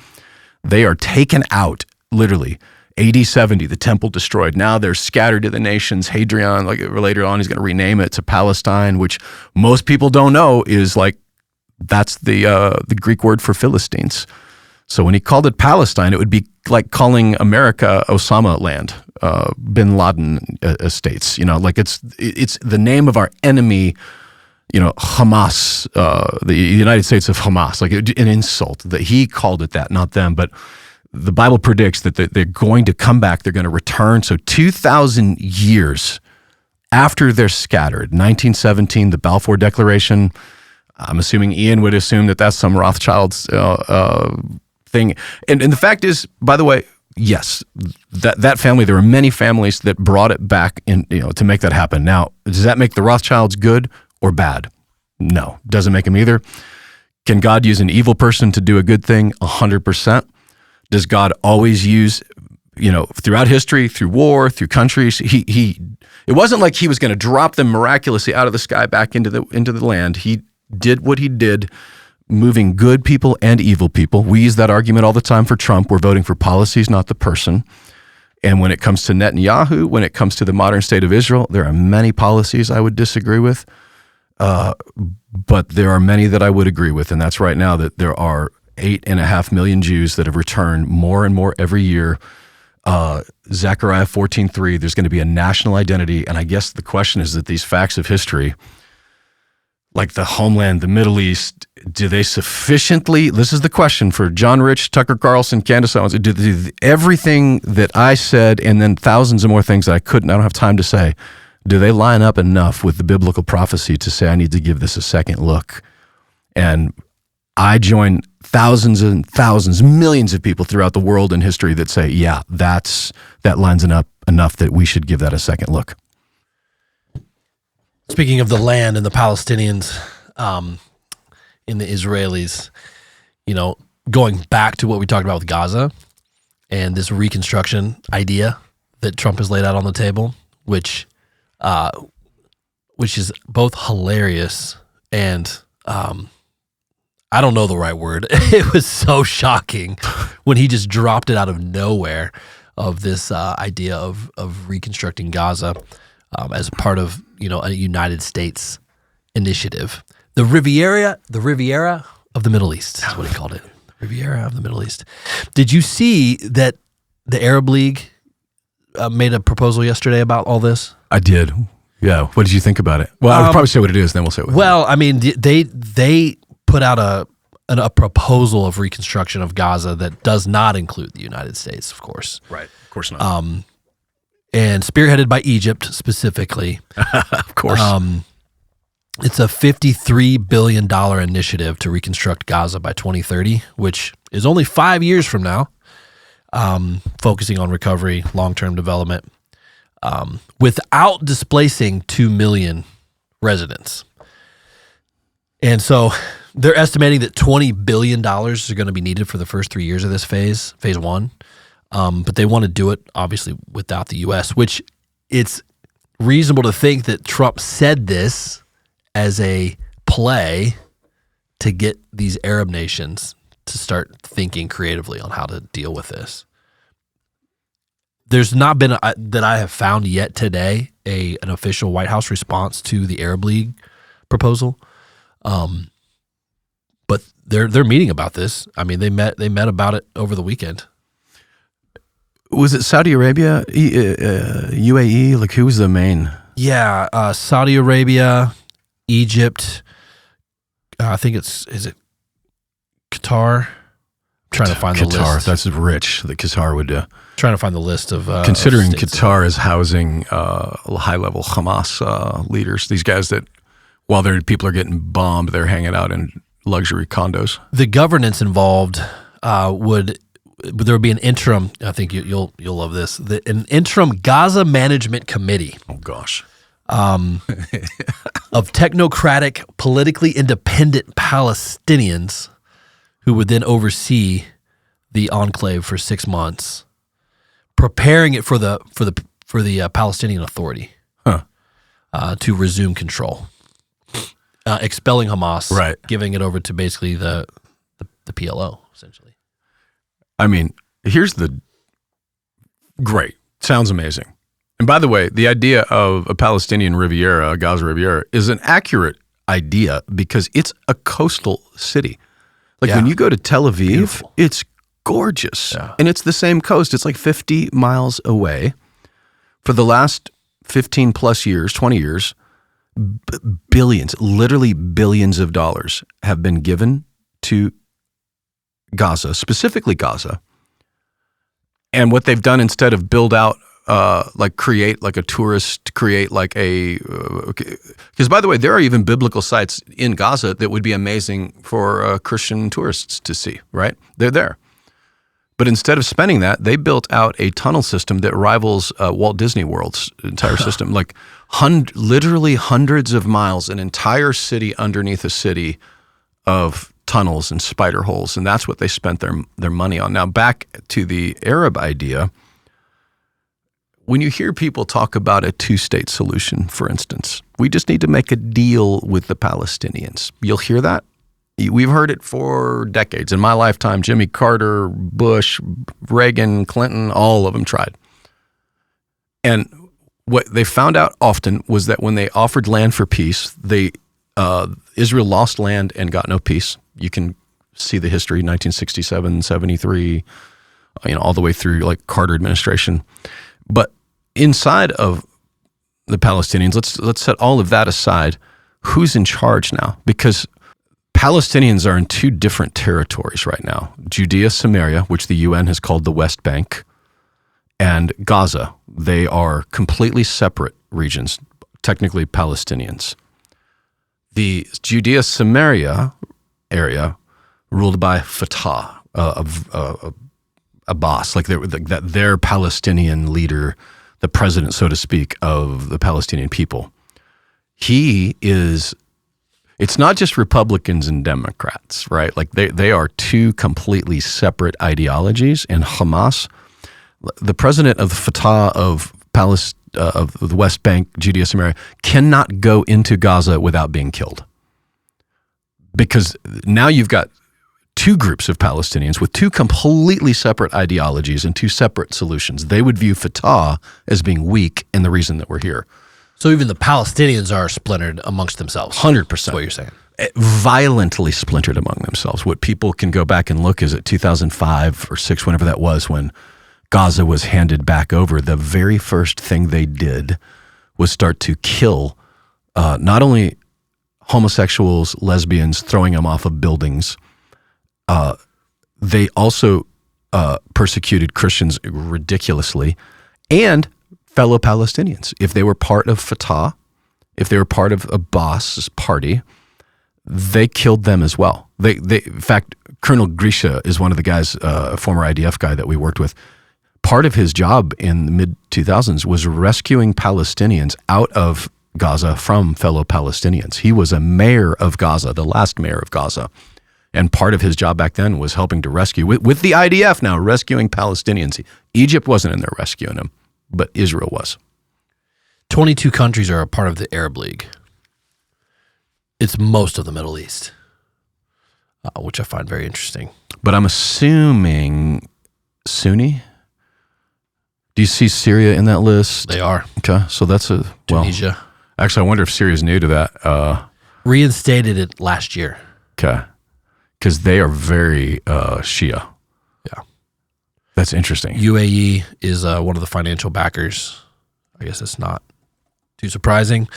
They are taken out, literally. AD 70, the temple destroyed. Now they're scattered to the nations. Hadrian, later on, he's going to rename it to Palestine, which most people don't know is that's the Greek word for Philistines. So when he called it Palestine, it would be like calling America Osama land, Bin Laden estates. Like it's the name of our enemy. Hamas, the United States of Hamas, like an insult that he called it that, not them. But the Bible predicts that they're going to come back. They're going to return. So 2,000 years after they're scattered, 1917, the Balfour Declaration. I'm assuming Ian would assume that that's some Rothschild's thing. And the fact is, by the way, yes, that family, there were many families that brought it back in, to make that happen. Now, does that make the Rothschilds good or bad? No, doesn't make them either. Can God use an evil person to do a good thing? 100%. Does God always use, throughout history, through war, through countries? It wasn't like he was going to drop them miraculously out of the sky back into the land. He did what he did, moving good people and evil people. We use that argument all the time for Trump. We're voting for policies, not the person. And when it comes to Netanyahu, when it comes to the modern state of Israel, there are many policies I would disagree with, but there are many that I would agree with. And that's right now that there are 8.5 million Jews that have returned more and more every year. Zechariah 14:3, there's going to be a national identity. And I guess the question is that these facts of history, like the homeland, the Middle East, do they sufficiently, this is the question for John Rich, Tucker Carlson, Candace Owens, do everything that I said and then thousands of more things that I don't have time to say, do they line up enough with the biblical prophecy to say I need to give this a second look? And I join thousands and thousands, millions of people throughout the world in history that say, yeah, that lines up enough that we should give that a second look. Speaking of the land and the Palestinians and the Israelis, going back to what we talked about with Gaza and this reconstruction idea that Trump has laid out on the table, which is both hilarious and I don't know the right word. It was so shocking when he just dropped it out of nowhere of this idea of reconstructing Gaza as part of a United States initiative. The Riviera of the Middle East is what he called it. The Riviera of the Middle East. Did you see that the Arab League made a proposal yesterday about all this? I did. Yeah. What did you think about it? Well, I would probably say what it is, then we'll say what it is. Well, I mean, they put out a proposal of reconstruction of Gaza that does not include the United States, of course. Right. Of course not. And spearheaded by Egypt specifically. Of course. It's a $53 billion initiative to reconstruct Gaza by 2030, which is only 5 years from now, focusing on recovery, long-term development, without displacing 2 million residents. And so they're estimating that $20 billion are going to be needed for the first 3 years of this phase one. But they want to do it, obviously, without the U.S., which it's reasonable to think that Trump said this as a play to get these Arab nations to start thinking creatively on how to deal with this. There's not been, that I have found yet today, an official White House response to the Arab League proposal. But they're meeting about this. I mean, they met about it over the weekend. Was it Saudi Arabia, UAE? Like, who was the main? Yeah, Saudi Arabia, Egypt. I think is it Qatar? I'm trying to find the list. Qatar, that's rich. That Qatar would. Trying to find the list of considering of Qatar is housing high-level Hamas leaders. These guys that, while their people are getting bombed, they're hanging out in luxury condos. The governance involved there would be an interim. I think you'll love this. An interim Gaza Management Committee. Oh gosh. Of technocratic, politically independent Palestinians who would then oversee the enclave for 6 months, preparing it for the Palestinian Authority to resume control, expelling Hamas, right, giving it over to basically the PLO essentially. I mean, great. Sounds amazing. And by the way, the idea of a Palestinian Riviera, a Gaza Riviera, is an accurate idea because it's a coastal city. Like when you go to Tel Aviv, Beautiful. It's gorgeous. Yeah. And it's the same coast. It's like 50 miles away. For the last 15 plus years, 20 years, billions, literally billions of dollars have been given to Gaza, specifically Gaza. And what they've done instead of build out, create like a tourist, create like a, because by the way, there are even biblical sites in Gaza that would be amazing for Christian tourists to see, right? They're there. But instead of spending that, they built out a tunnel system that rivals Walt Disney World's entire system, like literally hundreds of miles, an entire city underneath a city of tunnels and spider holes, and that's what they spent their money on. Now, back to the Arab idea, when you hear people talk about a two-state solution, for instance, we just need to make a deal with the Palestinians. You'll hear that. We've heard it for decades. In my lifetime, Jimmy Carter, Bush, Reagan, Clinton, all of them tried. And what they found out often was that when they offered land for peace, Israel lost land and got no peace. You can see the history, 1967, 73, all the way through like Carter administration. But inside of the Palestinians, let's set all of that aside. Who's in charge now? Because Palestinians are in two different territories right now. Judea, Samaria, which the UN has called the West Bank, and Gaza. They are completely separate regions, technically Palestinians. The Judea, Samaria area ruled by Fatah, a boss, like their Palestinian leader, the president, so to speak, of the Palestinian people. It's not just Republicans and Democrats, right? Like they are two completely separate ideologies. And Hamas, the president of the Fatah of the West Bank, Judea, Samaria, cannot go into Gaza without being killed. Because now you've got two groups of Palestinians with two completely separate ideologies and two separate solutions. They would view Fatah as being weak and the reason that we're here. So even the Palestinians are splintered amongst themselves. 100%. That's what you're saying. Violently splintered among themselves. What people can go back and look is at 2005 or 6, whenever that was, when Gaza was handed back over, the very first thing they did was start to kill not only homosexuals, lesbians, throwing them off of buildings. They also persecuted Christians ridiculously, and fellow Palestinians. If they were part of Fatah, if they were part of a boss's party, they killed them as well. In fact, Colonel Grisha is one of the guys, a former IDF guy that we worked with. Part of his job in the mid-2000s was rescuing Palestinians out of Gaza from fellow Palestinians. He was a mayor of Gaza, the last mayor of Gaza. And part of his job back then was helping to rescue, with the IDF now, rescuing Palestinians. Egypt wasn't in there rescuing them, but Israel was. 22 countries are a part of the Arab League. It's most of the Middle East, which I find very interesting. But I'm assuming Sunni? Do you see Syria in that list? They are. Okay, so that's Tunisia. Actually, I wonder if Syria's new to that. Reinstated it last year. Okay, because they are very Shia. Yeah. That's interesting. UAE is one of the financial backers. I guess it's not too surprising.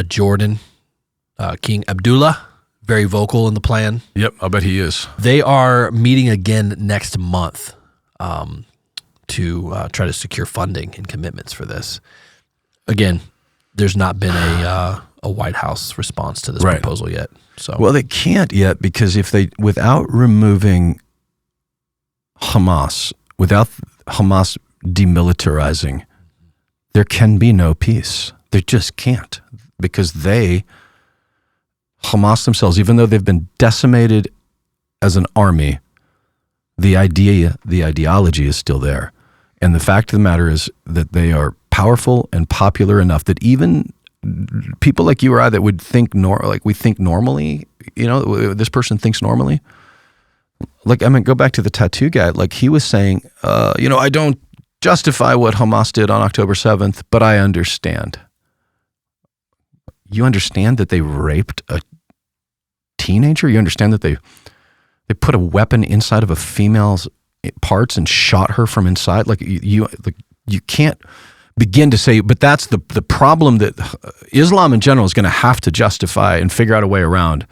Jordan, King Abdullah, very vocal in the plan. Yep, I bet he is. They are meeting again next month to try to secure funding and commitments for this. Again, there's not been a White House response to this proposal yet. So, well, they can't yet, because without removing Hamas, without Hamas demilitarizing, there can be no peace. They just can't, because Hamas themselves, even though they've been decimated as an army, the ideology is still there. And the fact of the matter is that they are powerful and popular enough that even people like you or I that would think we think normally, this person thinks normally. Like, I mean, go back to the tattoo guy. Like, he was saying, I don't justify what Hamas did on October 7th, but I understand. You understand that they raped a teenager? You understand that they They put a weapon inside of a female's parts and shot her from inside. Like you can't begin to say, but that's the problem that Islam in general is going to have to justify and figure out a way around.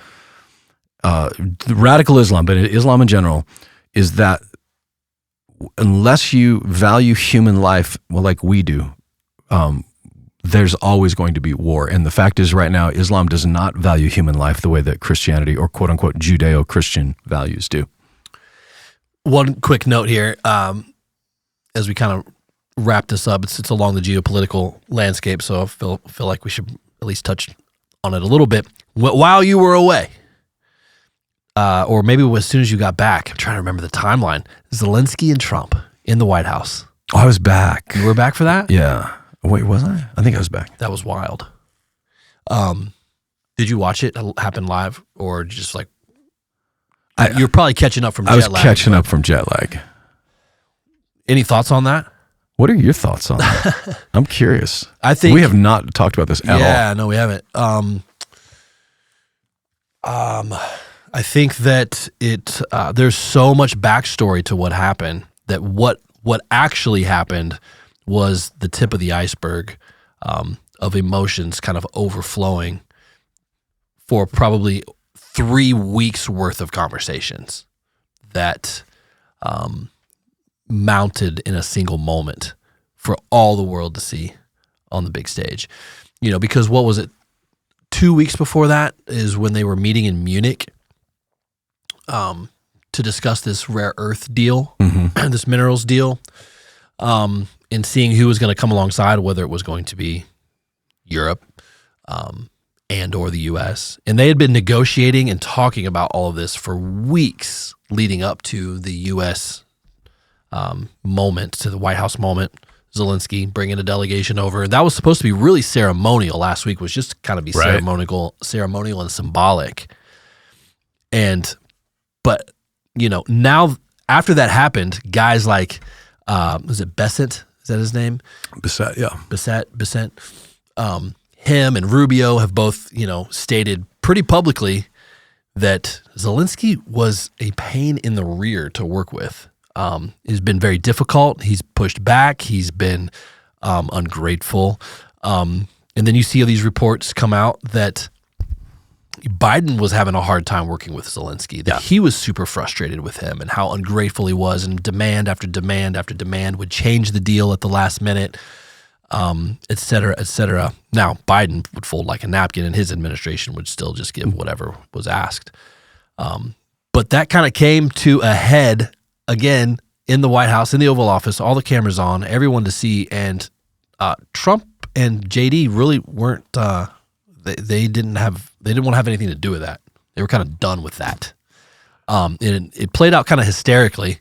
Radical Islam, but Islam in general, is that unless you value human life, well, like we do, there's always going to be war. And the fact is right now, Islam does not value human life the way that Christianity or quote unquote Judeo-Christian values do. One quick note here, as we kind of wrap this up, it's along the geopolitical landscape, so I feel like we should at least touch on it a little bit. While you were away, or maybe as soon as you got back, I'm trying to remember the timeline, Zelensky and Trump in the White House. Oh, I was back. You were back for that? Yeah. Wait, was I? I think I was back. That was wild. Did you watch it happen live, or just like you're probably catching up from jet lag? I was catching up from jet lag. Any thoughts on that? What are your thoughts on that? I'm curious. I think we have not talked about this at all. Yeah, no, we haven't. I think that there's so much backstory to what happened that what actually happened was the tip of the iceberg of emotions kind of overflowing for probably 3 weeks worth of conversations that mounted in a single moment for all the world to see on the big stage. Because what was it? 2 weeks before that is when they were meeting in Munich to discuss this rare earth deal, this minerals deal, and seeing who was going to come alongside, whether it was going to be Europe and or the U.S. And they had been negotiating and talking about all of this for weeks leading up to the U.S. Moment, to the White House moment. Zelensky bringing a delegation over. That was supposed to be really ceremonial. Last week was just kind of be ceremonial and symbolic. But now after that happened, guys like, was it Bessent? Is that his name? Bessent, yeah. Bessent. Him and Rubio have both, stated pretty publicly that Zelensky was a pain in the rear to work with. He's been very difficult. He's pushed back. He's been ungrateful. And then you see these reports come out that Biden was having a hard time working with Zelensky, that he was super frustrated with him and how ungrateful he was, and demand after demand after demand would change the deal at the last minute, et cetera, et cetera. Now, Biden would fold like a napkin, and his administration would still just give whatever was asked. But that kind of came to a head again in the White House, in the Oval Office, all the cameras on, everyone to see, and Trump and JD really weren't. They didn't want to have anything to do with that. They were kind of done with that. It played out kind of hysterically,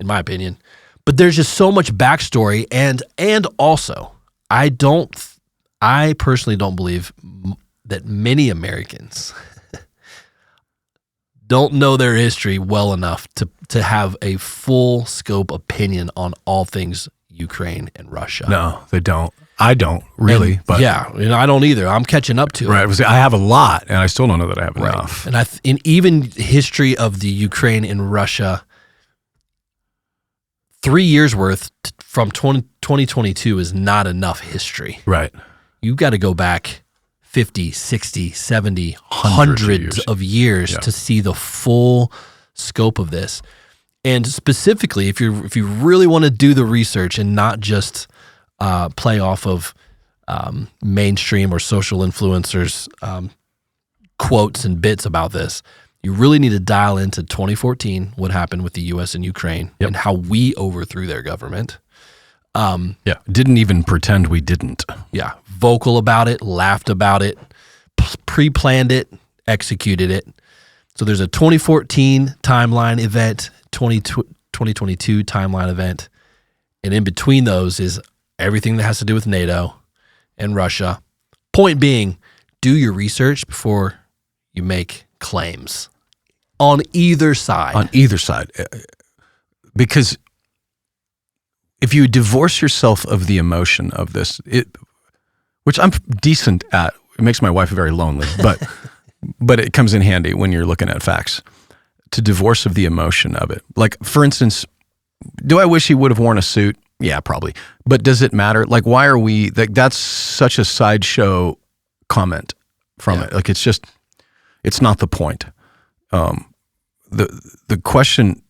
in my opinion. But there's just so much backstory, and also, I personally don't believe that many Americans don't know their history well enough to have a full scope opinion on all things Ukraine and Russia. No, they don't. I don't really, but yeah, I don't either. I'm catching up to it. Right, I have a lot, and I still don't know that I have enough. And in even history of the Ukraine and Russia, 3 years worth from 2022 is not enough history. Right, you got to go back 50, 60, 70, hundreds of years to see the full scope of this. And specifically, if you really want to do the research and not just play off of mainstream or social influencers quotes and bits about this, you really need to dial into 2014, what happened with the U.S. and Ukraine, and how we overthrew their government. Didn't even pretend we didn't. Yeah, vocal about it, laughed about it, pre-planned it, executed it. So there's a 2014 timeline event, 2022 timeline event, and in between those is everything that has to do with NATO and Russia. Point being, do your research before you make claims on either side. On either side. Because if you divorce yourself of the emotion of this, which I'm decent at, it makes my wife very lonely, but it comes in handy when you're looking at facts. to divorce of the emotion of it. Like, for instance, do I wish he would have worn a suit? Yeah, probably. But does it matter? Like, why are we, that's such a sideshow comment from it. Like, it's not the point. The question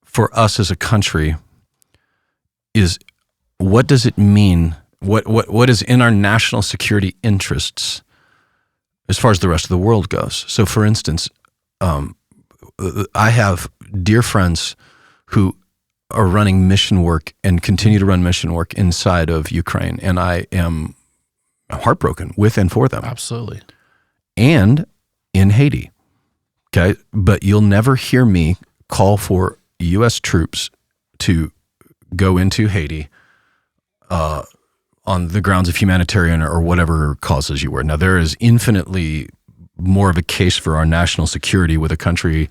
for us as a country is, what does it mean? What is in our national security interests as far as the rest of the world goes? So, for instance, I have dear friends who are running mission work and continue to run mission work inside of Ukraine, and I am heartbroken with and for them. Absolutely. And in Haiti. Okay, but you'll never hear me call for U.S. troops to go into Haiti on the grounds of humanitarian or whatever causes you were. Now, there is infinitely more of a case for our national security with a country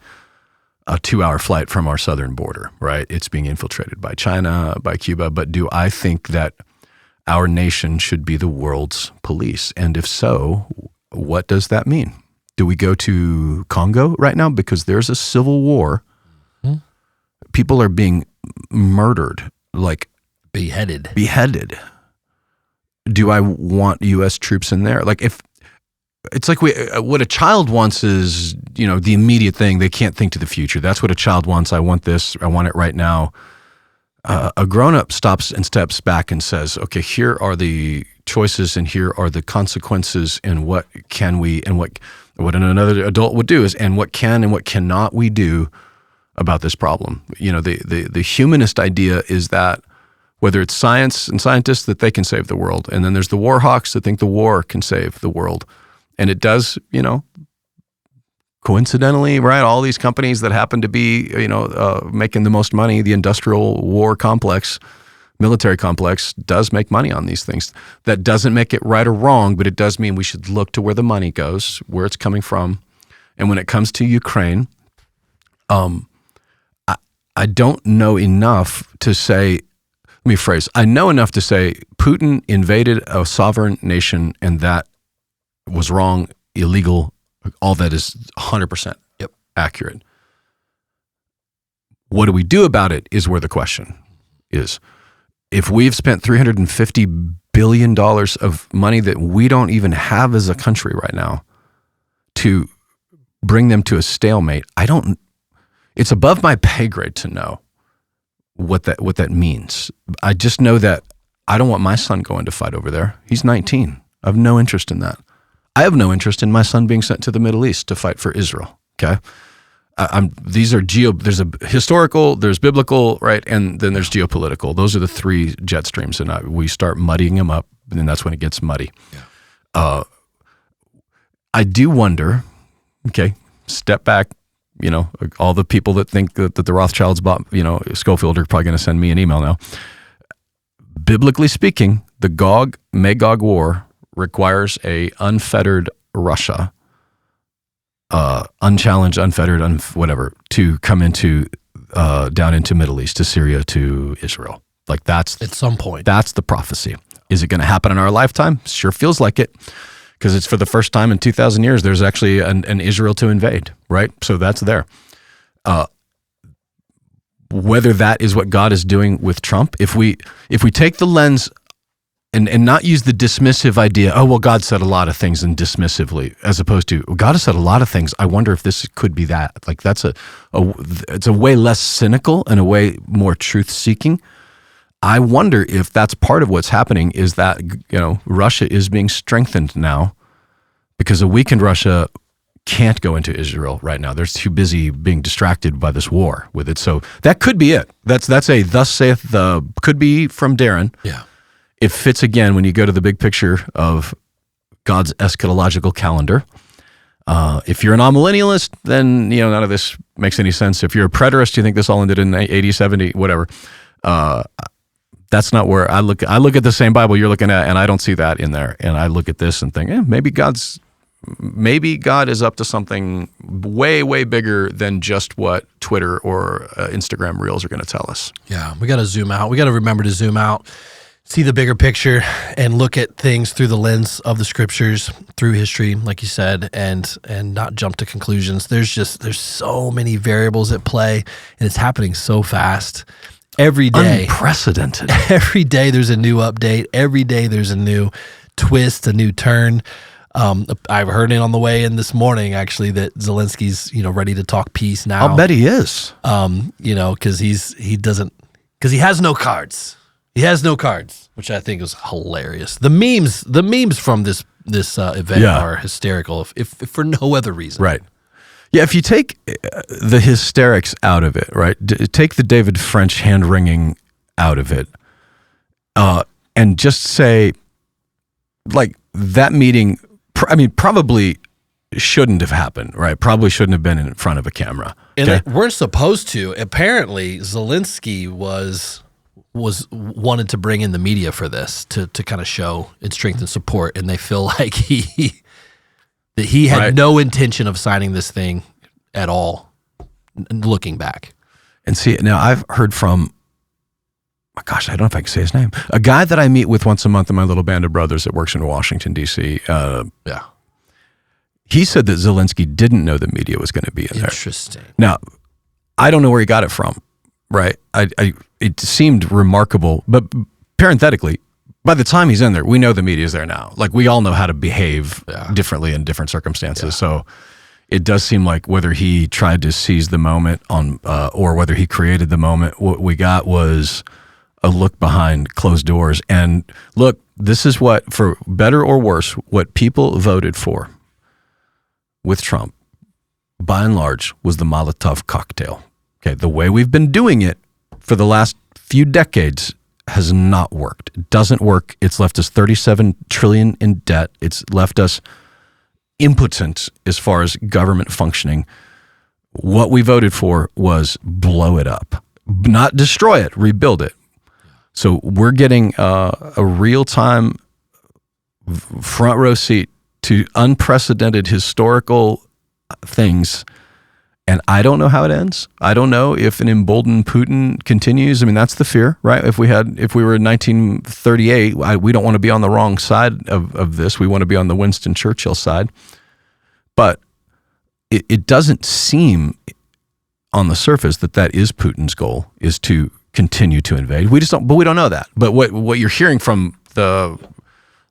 a 2-hour flight from our southern border, right? It's being infiltrated by China, by Cuba. But do I think that our nation should be the world's police? And if so, what does that mean? Do we go to Congo right now? Because there's a civil war. Mm-hmm. People are being murdered, like beheaded. Do I want U.S. troops in there? Like, if it's like what a child wants is, the immediate thing. They can't think to the future. That's what a child wants. I want this. I want it right now. A grown-up stops and steps back and says, okay, here are the choices and here are the consequences, and what can we, and what another adult would do is, and what can and what cannot we do about this problem. The humanist idea is that whether it's science and scientists that they can save the world, and then there's the war hawks that think the war can save the world. And it does, coincidentally, right? All these companies that happen to be, making the most money, the industrial war complex, military complex, does make money on these things. That doesn't make it right or wrong, but it does mean we should look to where the money goes, where it's coming from. And when it comes to Ukraine, I don't know enough to say, let me phrase, I know enough to say Putin invaded a sovereign nation and that was wrong, illegal. All that is 100% accurate. What do we do about it is where the question is. If we've spent $350 billion of money that we don't even have as a country right now to bring them to a stalemate, it's above my pay grade to know what that means. I just know that I don't want my son going to fight over there. He's 19. I have no interest in that. I have no interest in my son being sent to the Middle East to fight for Israel. Okay, there's a historical, there's biblical, right, and then there's geopolitical. Those are the three jet streams, and we start muddying them up, and then that's when it gets muddy. Yeah. I do wonder. Okay, step back. All the people that think that the Rothschilds bought, Schofield are probably going to send me an email now. Biblically speaking, the Gog-Magog war requires a unfettered Russia, unchallenged, unfettered, whatever, to come into down into Middle East, to Syria, to Israel. Like, that's at some point. That's the prophecy. Is it going to happen in our lifetime? Sure feels like it, because it's for the first time in 2,000 years there's actually an Israel to invade, right? So that's there. Whether that is what God is doing with Trump, if we take the lens and not use the dismissive idea, oh, well, God said a lot of things, and dismissively, as opposed to, God has said a lot of things, I wonder if this could be that. Like, that's it's a way less cynical and a way more truth-seeking. I wonder if that's part of what's happening, is that, Russia is being strengthened now because a weakened Russia can't go into Israel right now. They're too busy being distracted by this war with it. So that could be it. That's a thus saith the, could be from Darren. Yeah. It fits again when you go to the big picture of God's eschatological calendar. If you're an amillennialist, then none of this makes any sense. If you're a preterist, you think this all ended in 80, 70, whatever. That's not where I look. I look at the same Bible you're looking at, and I don't see that in there. And I look at this and think, maybe God is up to something way, way bigger than just what Twitter or Instagram Reels are going to tell us. Yeah, we got to zoom out. We got to remember to zoom out. see the bigger picture and look at things through the lens of the scriptures, through history, like you said, and not jump to conclusions. There's so many variables at play, and it's happening so fast. Every day. Unprecedented. Every day there's a new update. Every day there's a new twist, a new turn. I've heard it on the way in this morning, actually, that Zelensky's, ready to talk peace now. I'll bet he is. Because he has no cards. He has no cards, which I think is hilarious. The memes from this event are hysterical, if for no other reason. Right. Yeah, if you take the hysterics out of it, right? Take the David French hand-wringing out of it, and just say, like, that meeting, probably shouldn't have happened, right? Probably shouldn't have been in front of a camera. And they weren't supposed to. Apparently, Zelensky was wanted to bring in the media for this to kind of show and strengthen support, and they feel like he had no intention of signing this thing at all, looking back. And see, now I've heard from, I don't know if I can say his name, a guy that I meet with once a month in my little band of brothers that works in Washington, D.C. He said that Zelensky didn't know the media was going to be in there. Interesting. Now, I don't know where he got it from, right? It seemed remarkable, but parenthetically, by the time he's in there, we know the media's there now. Like, we all know how to behave differently in different circumstances. Yeah. So it does seem like whether he tried to seize the moment or whether he created the moment, what we got was a look behind closed doors. And look, this is what, for better or worse, what people voted for with Trump, by and large, was the Molotov cocktail. Okay, the way we've been doing it for the last few decades has not worked. It doesn't work. It's left us $37 trillion in debt. It's left us impotent as far as government functioning. What we voted for was blow it up, not destroy it, rebuild it. So we're getting a real-time front row seat to unprecedented historical things. And I don't know how it ends. I don't know if an emboldened Putin continues. That's the fear, right? If we were in 1938, we don't want to be on the wrong side of this. We want to be on the Winston Churchill side. But it doesn't seem on the surface that is Putin's goal, is to continue to invade. We don't know that. But what you're hearing from the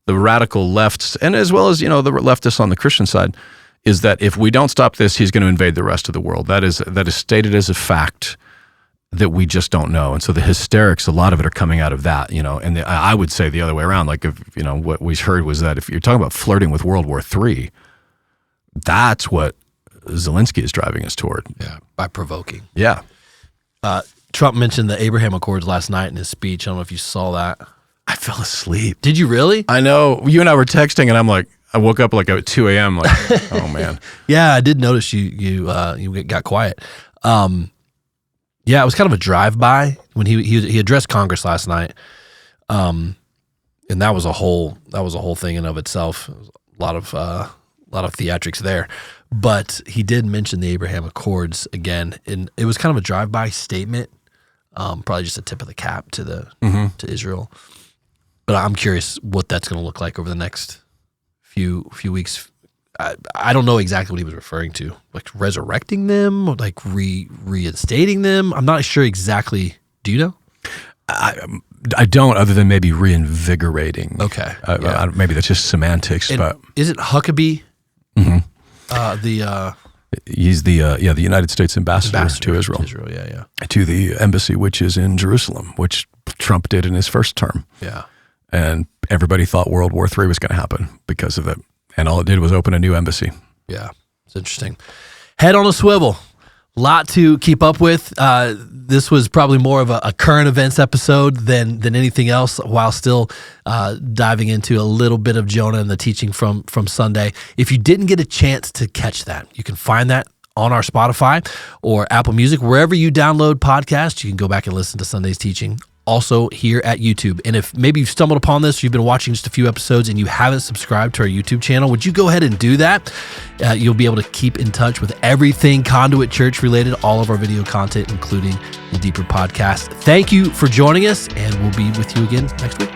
radical lefts, and as well as, the leftists on the Christian side, is that if we don't stop this, he's going to invade the rest of the world. That is stated as a fact that we just don't know. And so the hysterics, a lot of it are coming out of that, and I would say the other way around. Like, if, what we heard was that if you're talking about flirting with World War III, that's what Zelensky is driving us toward. Yeah, by provoking. Yeah. Trump mentioned the Abraham Accords last night in his speech. I don't know if you saw that. I fell asleep. Did you really? I know. You and I were texting, and I'm like, I woke up like at 2 a.m. like, oh man. Yeah, I did notice you got quiet. It was kind of a drive-by when he addressed Congress last night, and that was a whole thing in of itself. It was a lot of theatrics there, but he did mention the Abraham Accords again, and it was kind of a drive-by statement, probably just a tip of the cap to to Israel. But I'm curious what that's going to look like over the next few weeks. I don't know exactly what he was referring to, like resurrecting them, or like reinstating them. I'm not sure exactly. Do you know? I don't, other than maybe reinvigorating. Okay, maybe that's just semantics. And but is it Huckabee? He's the United States ambassador to Israel. To the embassy, which is in Jerusalem, which Trump did in his first term. Yeah. And everybody thought World War III was going to happen because of it. And all it did was open a new embassy. Yeah, it's interesting. Head on a swivel. Lot to keep up with. This was probably more of a current events episode than anything else, while still diving into a little bit of Jonah and the teaching from Sunday. If you didn't get a chance to catch that, you can find that on our Spotify or Apple Music. Wherever you download podcasts, you can go back and listen to Sunday's teaching. Also here at YouTube. And if maybe you've stumbled upon this, or you've been watching just a few episodes and you haven't subscribed to our YouTube channel, would you go ahead and do that? You'll be able to keep in touch with everything Conduit Church related, all of our video content, including the Deeper podcast. Thank you for joining us, and we'll be with you again next week.